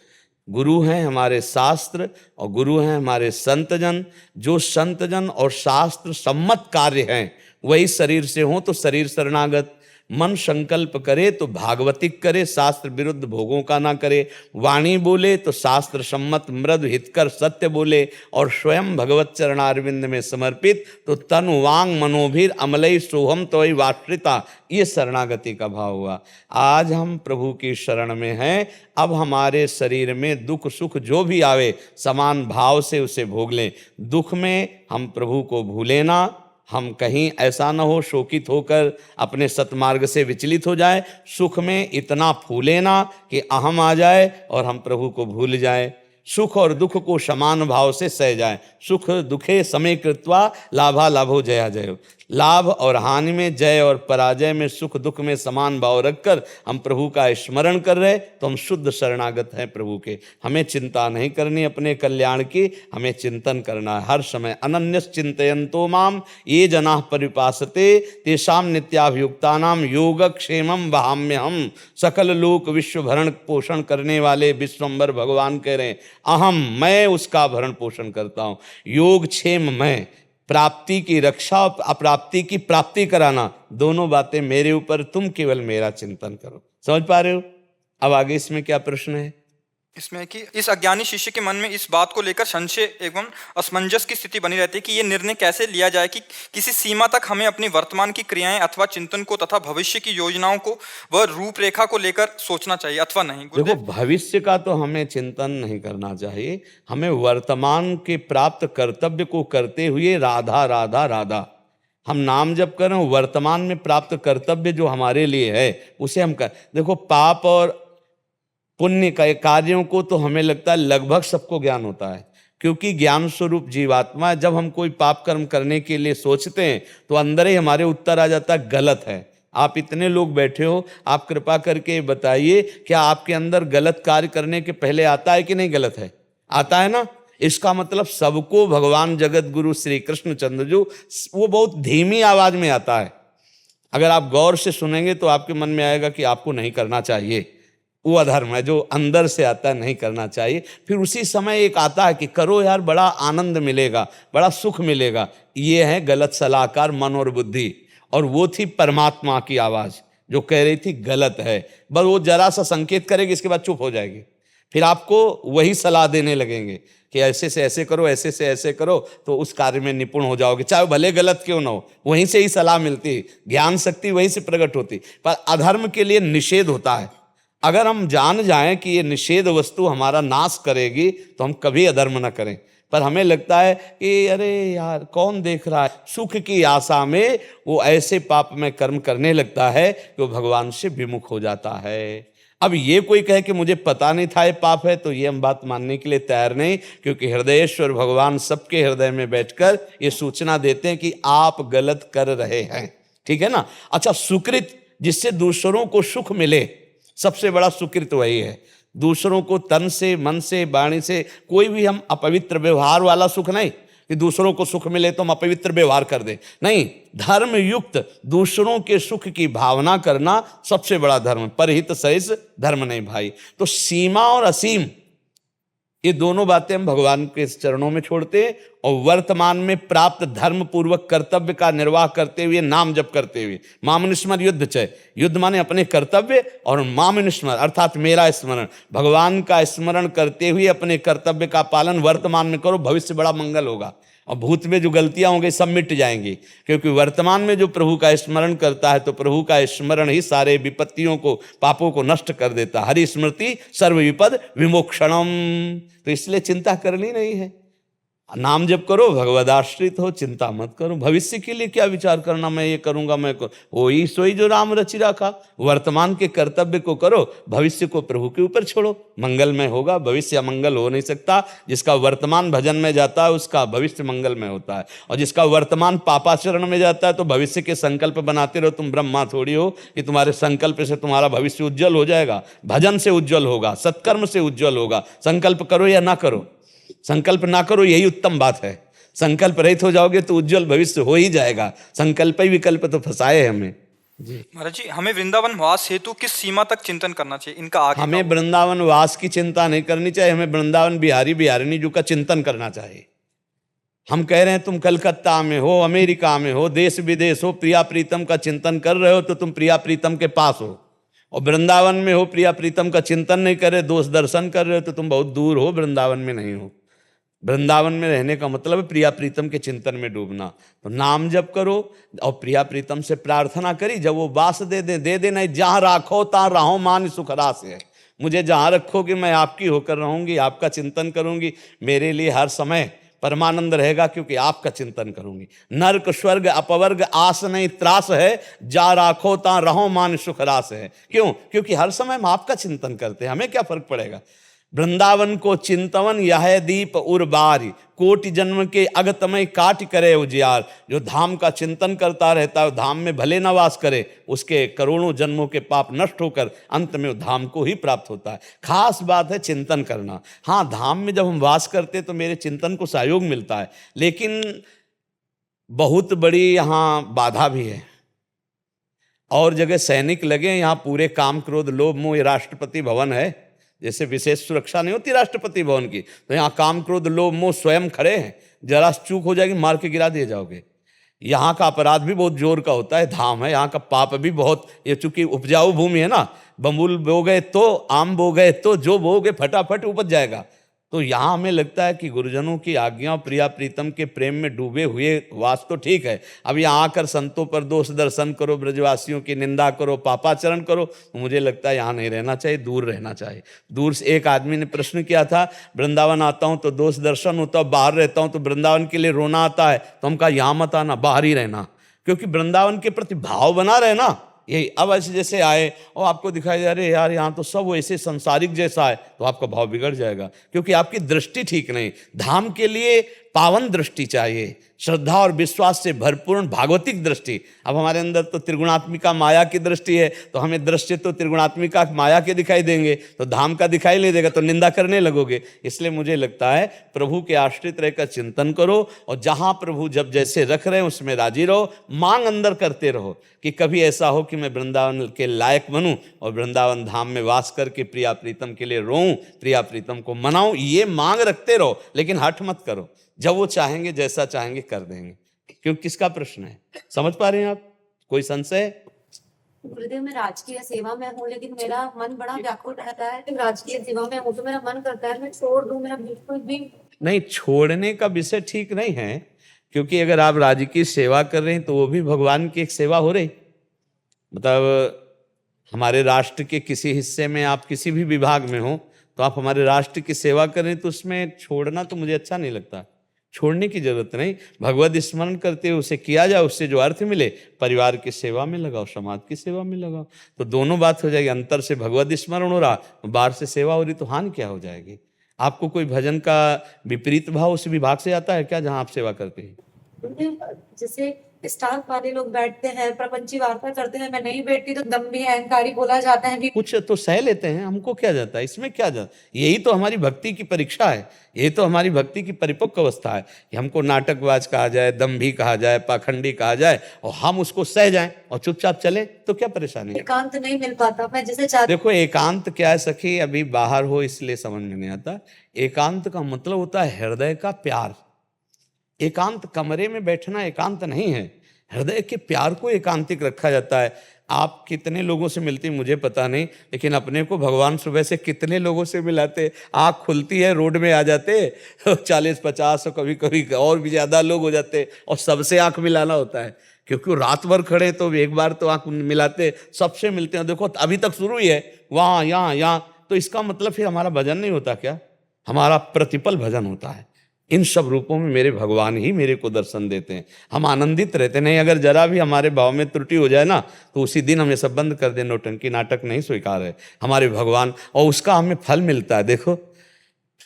गुरु हैं हमारे शास्त्र और गुरु हैं हमारे संतजन। जो संतजन और शास्त्र सम्मत कार्य हैं वही शरीर से हो तो शरीर शरणागत। मन संकल्प करे तो भागवतिक करे, शास्त्र विरुद्ध भोगों का ना करे। वाणी बोले तो शास्त्र सम्मत मृदु हितकर सत्य बोले और स्वयं भगवत चरणारविंद में समर्पित तो तन वांग मनोभीर अमलई सोहम तोय वाश्रिता। ये शरणागति का भाव हुआ। आज हम प्रभु की शरण में हैं। अब हमारे शरीर में दुख सुख जो भी आवे समान भाव से उसे भोग लें। दुख में हम प्रभु को भूलें ना, हम कहीं ऐसा न हो शोकित होकर अपने सतमार्ग से विचलित हो जाए। सुख में इतना फूले ना कि अहम आ जाए और हम प्रभु को भूल जाए। सुख और दुख को समान भाव से सह जाए। सुख दुखे समय कृत्वा लाभा लाभो जया जयो। लाभ और हानि में, जय और पराजय में, सुख दुख में समान भाव रखकर हम प्रभु का स्मरण कर रहे तो हम शुद्ध शरणागत हैं प्रभु के। हमें चिंता नहीं करनी अपने कल्याण की, हमें चिंतन करना है हर समय। अनन्यस चिंतयन्तो माम ये जनाः परिपासते तेषां नित्याभियुक्तानां योगक्षेमं वहाम्यहम्। सकल लोक विश्व भरण पोषण करने वाले विश्वम्भर भगवान कह रहे हैं अहम, मैं उसका भरण पोषण करता हूँ। योग क्षेम मैं, प्राप्ति की रक्षा और अप्राप्ति की प्राप्ति कराना, दोनों बातें मेरे ऊपर, तुम केवल मेरा चिंतन करो। समझ पा रहे हो? अब आगे इसमें क्या प्रश्न है? इसमें कि इस अज्ञानी शिष्य के मन में इस बात को लेकर संशय एवं असमंजस की स्थिति बनी रहती है कि ये निर्णय कैसे लिया जाए कि किसी सीमा तक हमें अपनी वर्तमान की क्रियाएं अथवा चिंतन को तथा भविष्य की योजनाओं को व रूपरेखा को लेकर सोचना चाहिए अथवा नहीं। देखो, भविष्य का तो हमें चिंतन नहीं करना चाहिए। हमें वर्तमान के प्राप्त कर्तव्य को करते हुए राधा राधा राधा हम नाम जप करें, वर्तमान में प्राप्त कर्तव्य जो हमारे लिए है उसे हम कर। देखो, पाप और पुण्य के कार्यों को तो हमें लगता है लगभग सबको ज्ञान होता है, क्योंकि ज्ञान स्वरूप जीवात्मा। जब हम कोई पाप कर्म करने के लिए सोचते हैं तो अंदर ही हमारे उत्तर आ जाता है गलत है। आप इतने लोग बैठे हो, आप कृपा करके बताइए क्या आपके अंदर गलत कार्य करने के पहले आता है कि नहीं गलत है? आता है ना। इसका मतलब सबको भगवान जगत गुरु श्री कृष्ण चंद्र जो वो बहुत धीमी आवाज में आता है। अगर आप गौर से सुनेंगे तो आपके मन में आएगा कि आपको नहीं करना चाहिए, वो अधर्म है। जो अंदर से आता है नहीं करना चाहिए। फिर उसी समय एक आता है कि करो यार, बड़ा आनंद मिलेगा, बड़ा सुख मिलेगा। ये है गलत सलाहकार मन और बुद्धि। और वो थी परमात्मा की आवाज जो कह रही थी गलत है। बस वो जरा सा संकेत करेगी, इसके बाद चुप हो जाएगी। फिर आपको वही सलाह देने लगेंगे कि ऐसे से ऐसे करो, ऐसे से ऐसे करो, तो उस कार्य में निपुण हो जाओगे, चाहे भले गलत क्यों ना हो। वहीं से ही सलाह मिलती है, ज्ञान शक्ति वहीं से प्रकट होती। पर अधर्म के लिए निषेध होता है। अगर हम जान जाएं कि ये निषेध वस्तु हमारा नाश करेगी तो हम कभी अधर्म न करें। पर हमें लगता है कि अरे यार कौन देख रहा है, सुख की आशा में वो ऐसे पाप में कर्म करने लगता है कि वो भगवान से विमुख हो जाता है। अब ये कोई कहे कि मुझे पता नहीं था ये पाप है, तो ये हम बात मानने के लिए तैयार नहीं, क्योंकि हृदयेश्वर भगवान सबके हृदय में बैठकर ये सूचना देते हैं कि आप गलत कर रहे हैं। ठीक है ना। अच्छा, सुकृत जिससे दूसरों को सुख मिले, सबसे बड़ा सुकृत वही है। दूसरों को तन से, मन से, वाणी से, कोई भी हम अपवित्र व्यवहार वाला सुख नहीं कि दूसरों को सुख मिले तो हम अपवित्र व्यवहार कर दें, नहीं। धर्म युक्त दूसरों के सुख की भावना करना सबसे बड़ा धर्म। परहित सहिस धर्म नहीं भाई। तो सीमा और असीम, ये दोनों बातें हम भगवान के चरणों में छोड़ते हैं और वर्तमान में प्राप्त धर्म पूर्वक कर्तव्य का निर्वाह करते हुए, नाम जप करते हुए, मामनुस्मर युद्ध चय, युद्ध माने अपने कर्तव्य, और मामनुस्मर अर्थात मेरा स्मरण, भगवान का स्मरण करते हुए अपने कर्तव्य का पालन वर्तमान में करो, भविष्य बड़ा मंगल होगा। और भूत में जो गलतियां होंगी सब मिट जाएंगी, क्योंकि वर्तमान में जो प्रभु का स्मरण करता है तो प्रभु का स्मरण ही सारे विपत्तियों को, पापों को नष्ट कर देता। हरि स्मृति सर्व विपद विमोक्षणम। तो इसलिए चिंता करनी नहीं है, नाम जप करो, भगवदाश्रित हो, चिंता मत करो। भविष्य के लिए क्या विचार करना, मैं ये करूंगा, मैं वही सोई जो राम रचि रखा। वर्तमान के कर्तव्य को करो, भविष्य को प्रभु के ऊपर छोड़ो, मंगलमय होगा। भविष्य अमंगल हो नहीं सकता। जिसका वर्तमान भजन में जाता है उसका भविष्य मंगलमय होता है, और जिसका वर्तमान पापाचरण में जाता है तो भविष्य के संकल्प बनाते रहो। तुम ब्रह्मा थोड़ी हो कि तुम्हारे संकल्प से तुम्हारा भविष्य उज्जवल हो जाएगा। भजन से उज्जवल होगा, सत्कर्म से उज्जवल होगा। संकल्प करो या ना करो, संकल्प ना करो यही उत्तम बात है। संकल्प रहित हो जाओगे तो उज्जवल भविष्य हो ही जाएगा। संकल्प ही विकल्प तो फंसाए हमें जी। महाराज जी, हमें वृंदावन वास हेतु किस सीमा तक चिंतन करना चाहिए, इनका आगे हमें वृंदावन वास की चिंता नहीं करनी चाहिए, हमें वृंदावन बिहारी बिहारिणी जी का चिंतन करना चाहिए। हम कह रहे हैं तुम कलकत्ता में हो, अमेरिका में हो, देश विदेश हो, प्रिया प्रीतम का चिंतन कर रहे हो तो तुम प्रिया प्रीतम के पास हो। और वृंदावन में हो, प्रिया प्रीतम का चिंतन नहीं कर रहे, दोष दर्शन कर रहे हो तो तुम बहुत दूर हो, वृंदावन में नहीं हो। वृंदावन में रहने का मतलब है प्रिया प्रीतम के चिंतन में डूबना। तो नाम जप करो और प्रिया प्रीतम से प्रार्थना करी, जब वो वास दे दे नहीं, जहाँ राखो तहाँ रहो मान सुखरास है। मुझे जहाँ रखोगे मैं आपकी होकर रहूंगी, आपका चिंतन करूंगी, मेरे लिए हर समय परमानंद रहेगा, क्योंकि आपका चिंतन करूंगी। नर्क स्वर्ग अपवर्ग आस नहीं त्रास है, जा राखो ता रहो मान सुखरास है। क्यों? क्योंकि हर समय हम आपका चिंतन करते हैं, हमें क्या फर्क पड़ेगा। वृंदावन को चिंतवन यह दीप उर्बारी, कोटि जन्म के अगतमय काट करे उजियार। जो धाम का चिंतन करता रहता है धाम में भले न वास करे, उसके करोड़ों जन्मों के पाप नष्ट होकर अंत में धाम को ही प्राप्त होता है। खास बात है चिंतन करना। हाँ, धाम में जब हम वास करते तो मेरे चिंतन को सहयोग मिलता है, लेकिन बहुत बड़ी यहाँ बाधा भी है। और जगह सैनिक लगे, यहाँ पूरे काम क्रोध लोभ मोह, राष्ट्रपति भवन है, जैसे विशेष सुरक्षा नहीं होती राष्ट्रपति भवन की, तो यहाँ काम क्रोध लोभ मोह स्वयं खड़े हैं। जरा चूक हो जाएगी मार के गिरा दिए जाओगे। यहाँ का अपराध भी बहुत जोर का होता है, धाम है, यहाँ का पाप भी बहुत। ये चूंकि उपजाऊ भूमि है ना, बबूल बो गए तो, आम बो गए तो, जो बोगे फटाफट उपज जाएगा। तो यहाँ हमें लगता है कि गुरुजनों की आज्ञा, प्रिया प्रीतम के प्रेम में डूबे हुए वास तो ठीक है। अब यहाँ आकर संतों पर दोष दर्शन करो, ब्रजवासियों की निंदा करो, पापाचरण करो, तो मुझे लगता है यहाँ नहीं रहना चाहिए, दूर रहना चाहिए। दूर से एक आदमी ने प्रश्न किया था, वृंदावन आता हूँ तो दोष दर्शन होता है, बाहर रहता हूँ तो वृंदावन के लिए रोना आता है। तो हम कहा यहाँ मत आना, बाहर ही रहना, क्योंकि वृंदावन के प्रति भाव बना रहना। यही अब ऐसे जैसे आए और आपको दिखाई दे अरे यार यहाँ तो सब वैसे संसारिक जैसा है, तो आपका भाव बिगड़ जाएगा, क्योंकि आपकी दृष्टि ठीक नहीं। धाम के लिए पावन दृष्टि चाहिए, श्रद्धा और विश्वास से भरपूर्ण भागवतिक दृष्टि। अब हमारे अंदर तो त्रिगुणात्मिका माया की दृष्टि है, तो हमें दृष्टि तो त्रिगुणात्मिका माया के दिखाई देंगे, तो धाम का दिखाई नहीं देगा, तो निंदा करने लगोगे। इसलिए मुझे लगता है प्रभु के आश्रित रहकर चिंतन करो, और जहाँ प्रभु जब जैसे रख रहे हैं उसमें राजी रहो। मांग अंदर करते रहो कि कभी ऐसा हो कि मैं वृंदावन के लायक बनूं और वृंदावन धाम में वास करके प्रिया प्रीतम के लिए रोऊं, प्रिया प्रीतम को मनाऊं। ये मांग रखते रहो, लेकिन हठ मत करो। जब वो चाहेंगे जैसा चाहेंगे कर देंगे। क्यों, किसका प्रश्न है, समझ पा रहे हैं आप? कोई संशय? गुरुदेव, मैं राजकीय सेवा में हूँ, लेकिन मेरा मन बड़ा व्याकुल रहता है। राजकीय सेवा में हूँ तो मेरा मन करता है मैं छोड़ दूं, मेरा बिल्कुल भी नहीं, छोड़ने का विषय ठीक नहीं है, क्योंकि अगर आप राजकीय सेवा कर रहे हैं तो वो भी भगवान की एक सेवा हो रही। मतलब हमारे राष्ट्र के किसी हिस्से में आप किसी भी विभाग में हो तो आप हमारे राष्ट्र की सेवा करें, तो उसमें छोड़ना तो मुझे अच्छा नहीं लगता। छोड़ने की जरूरत नहीं, भगवत स्मरण करते हुए उसे किया जाए, उससे जो अर्थ मिले परिवार की सेवा में लगाओ, समाज की सेवा में लगाओ, तो दोनों बात हो जाएगी। अंतर से भगवत स्मरण हो रहा, बाहर से सेवा हो रही, तो हानि क्या हो जाएगी? आपको कोई भजन का विपरीत भाव उस विभाग से आता है क्या जहां आप सेवा करते हैं? जैसे स्टाफ वाले लोग बैठते हैं, प्रपंची वार्ता करते हैं, मैं नहीं बैठती तो दम्भी अहंकारी बोला जाता है। कुछ तो सह लेते हैं, हमको क्या जाता है, इसमें क्या जाता? यही तो हमारी भक्ति की परीक्षा है, यही तो हमारी भक्ति की परिपक्व अवस्था है कि हमको नाटकबाज कहा जाए, दम्भी कहा जाए, पाखंडी कहा जाए, और हम उसको सह जाएं और चुपचाप चलें, तो क्या परेशानी है? एकांत नहीं मिल पाता, मैं जैसे चाहती। देखो, एकांत क्या है सखी, अभी बाहर हो इसलिए समझ में नहीं आता। एकांत का मतलब होता है हृदय का प्यार। एकांत कमरे में बैठना एकांत नहीं है, हृदय के प्यार को एकांतिक रखा जाता है। आप कितने लोगों से मिलती मुझे पता नहीं, लेकिन अपने को भगवान सुबह से कितने लोगों से मिलाते। आँख खुलती है, रोड में आ जाते 40-50 और कभी कभी और भी ज़्यादा लोग हो जाते, और सबसे आँख मिलाना होता है, क्योंकि रात भर खड़े तो एक बार तो आँख मिलाते, सबसे मिलते हैं। देखो अभी तक शुरू ही है, वहाँ यहाँ, तो इसका मतलब फिर हमारा भजन नहीं होता क्या? हमारा प्रतिपल भजन होता है। इन सब रूपों में मेरे भगवान ही मेरे को दर्शन देते हैं, हम आनंदित रहते नहीं। अगर जरा भी हमारे भाव में त्रुटि हो जाए ना, तो उसी दिन हम ये सब बंद कर दें, नौटंकी नाटक नहीं स्वीकार है हमारे भगवान, और उसका हमें फल मिलता है। देखो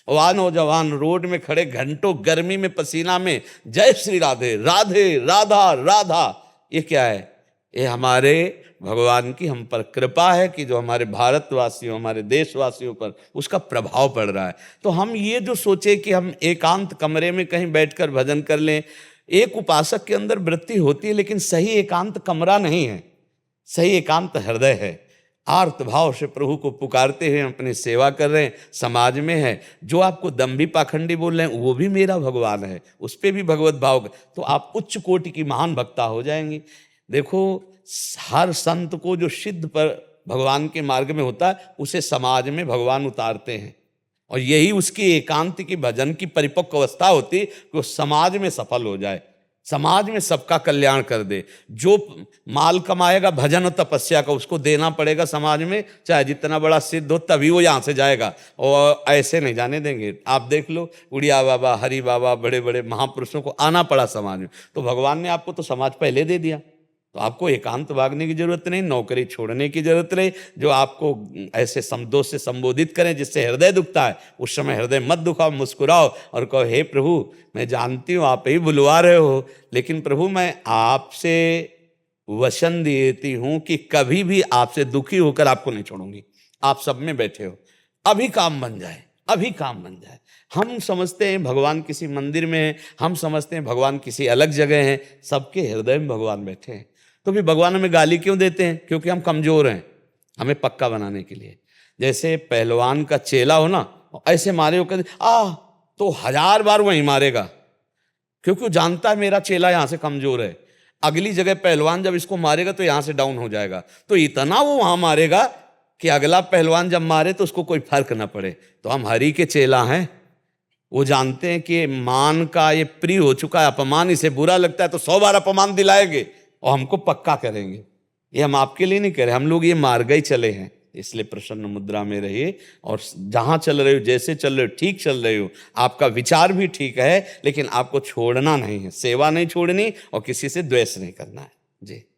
वह नौजवान रोड में खड़े घंटों गर्मी में पसीना में जय श्री राधे राधे राधा राधा, ये क्या है? ये हमारे भगवान की हम पर कृपा है कि जो हमारे भारतवासियों, हमारे देशवासियों पर उसका प्रभाव पड़ रहा है। तो हम ये जो सोचे कि हम एकांत कमरे में कहीं बैठकर भजन कर लें, एक उपासक के अंदर वृत्ति होती है, लेकिन सही एकांत कमरा नहीं है, सही एकांत हृदय है। आर्त भाव से प्रभु को पुकारते हुए अपनी सेवा कर रहे हैं, समाज में है। जो आपको दम्भी पाखंडी बोल रहे हैं वो भी मेरा भगवान है, उस पर भी भगवत भाव, तो आप उच्च कोटि की महान भक्ता हो जाएंगी। देखो, हर संत को जो सिद्ध पर भगवान के मार्ग में होता है, उसे समाज में भगवान उतारते हैं, और यही उसकी एकांत की भजन की परिपक्व अवस्था होती कि वो समाज में सफल हो जाए, समाज में सबका कल्याण कर दे। जो माल कमाएगा भजन और तपस्या का, उसको देना पड़ेगा समाज में, चाहे जितना बड़ा सिद्ध हो, तभी वो यहाँ से जाएगा, और ऐसे नहीं जाने देंगे। आप देख लो, उड़िया बाबा, हरि बाबा, बड़े बड़े महापुरुषों को आना पड़ा समाज में, तो भगवान ने आपको तो समाज पहले दे दिया, तो आपको एकांत भागने की जरूरत नहीं, नौकरी छोड़ने की जरूरत नहीं। जो आपको ऐसे शब्दों से संबोधित करें जिससे हृदय दुखता है, उस समय हृदय मत दुखाओ, मुस्कुराओ और कहो, हे प्रभु, मैं जानती हूँ आप ही बुलवा रहे हो, लेकिन प्रभु मैं आपसे वचन देती हूँ कि कभी भी आपसे दुखी होकर आपको नहीं छोड़ूंगी। आप सब में बैठे हो, अभी काम बन जाए, अभी काम बन जाए। हम समझते हैं भगवान किसी मंदिर में है, हम समझते हैं भगवान किसी अलग जगह है, सबके हृदय में भगवान बैठे हैं। तो फिर भगवान हमें गाली क्यों देते हैं? क्योंकि हम कमजोर हैं, हमें पक्का बनाने के लिए। जैसे पहलवान का चेला हो ना, ऐसे मारे होकर तो 1000 बार वहीं मारेगा, क्योंकि वो जानता है मेरा चेला यहाँ से कमजोर है, अगली जगह पहलवान जब इसको मारेगा तो यहाँ से डाउन हो जाएगा, तो इतना वो वहाँ मारेगा कि अगला पहलवान जब मारे तो उसको कोई फर्क ना पड़े। तो हम हरि के चेला हैं, वो जानते हैं कि मान का ये प्रिय हो चुका है, अपमान इसे बुरा लगता है, तो 100 बार अपमान दिलाएंगे और हमको पक्का करेंगे। ये हम आपके लिए नहीं कह रहे, हम लोग ये मार्ग ही चले हैं। इसलिए प्रसन्न मुद्रा में रहिए, और जहाँ चल रहे हो, जैसे चल रहे हो, ठीक चल रहे हो, आपका विचार भी ठीक है, लेकिन आपको छोड़ना नहीं है, सेवा नहीं छोड़नी और किसी से द्वेष नहीं करना है। जी।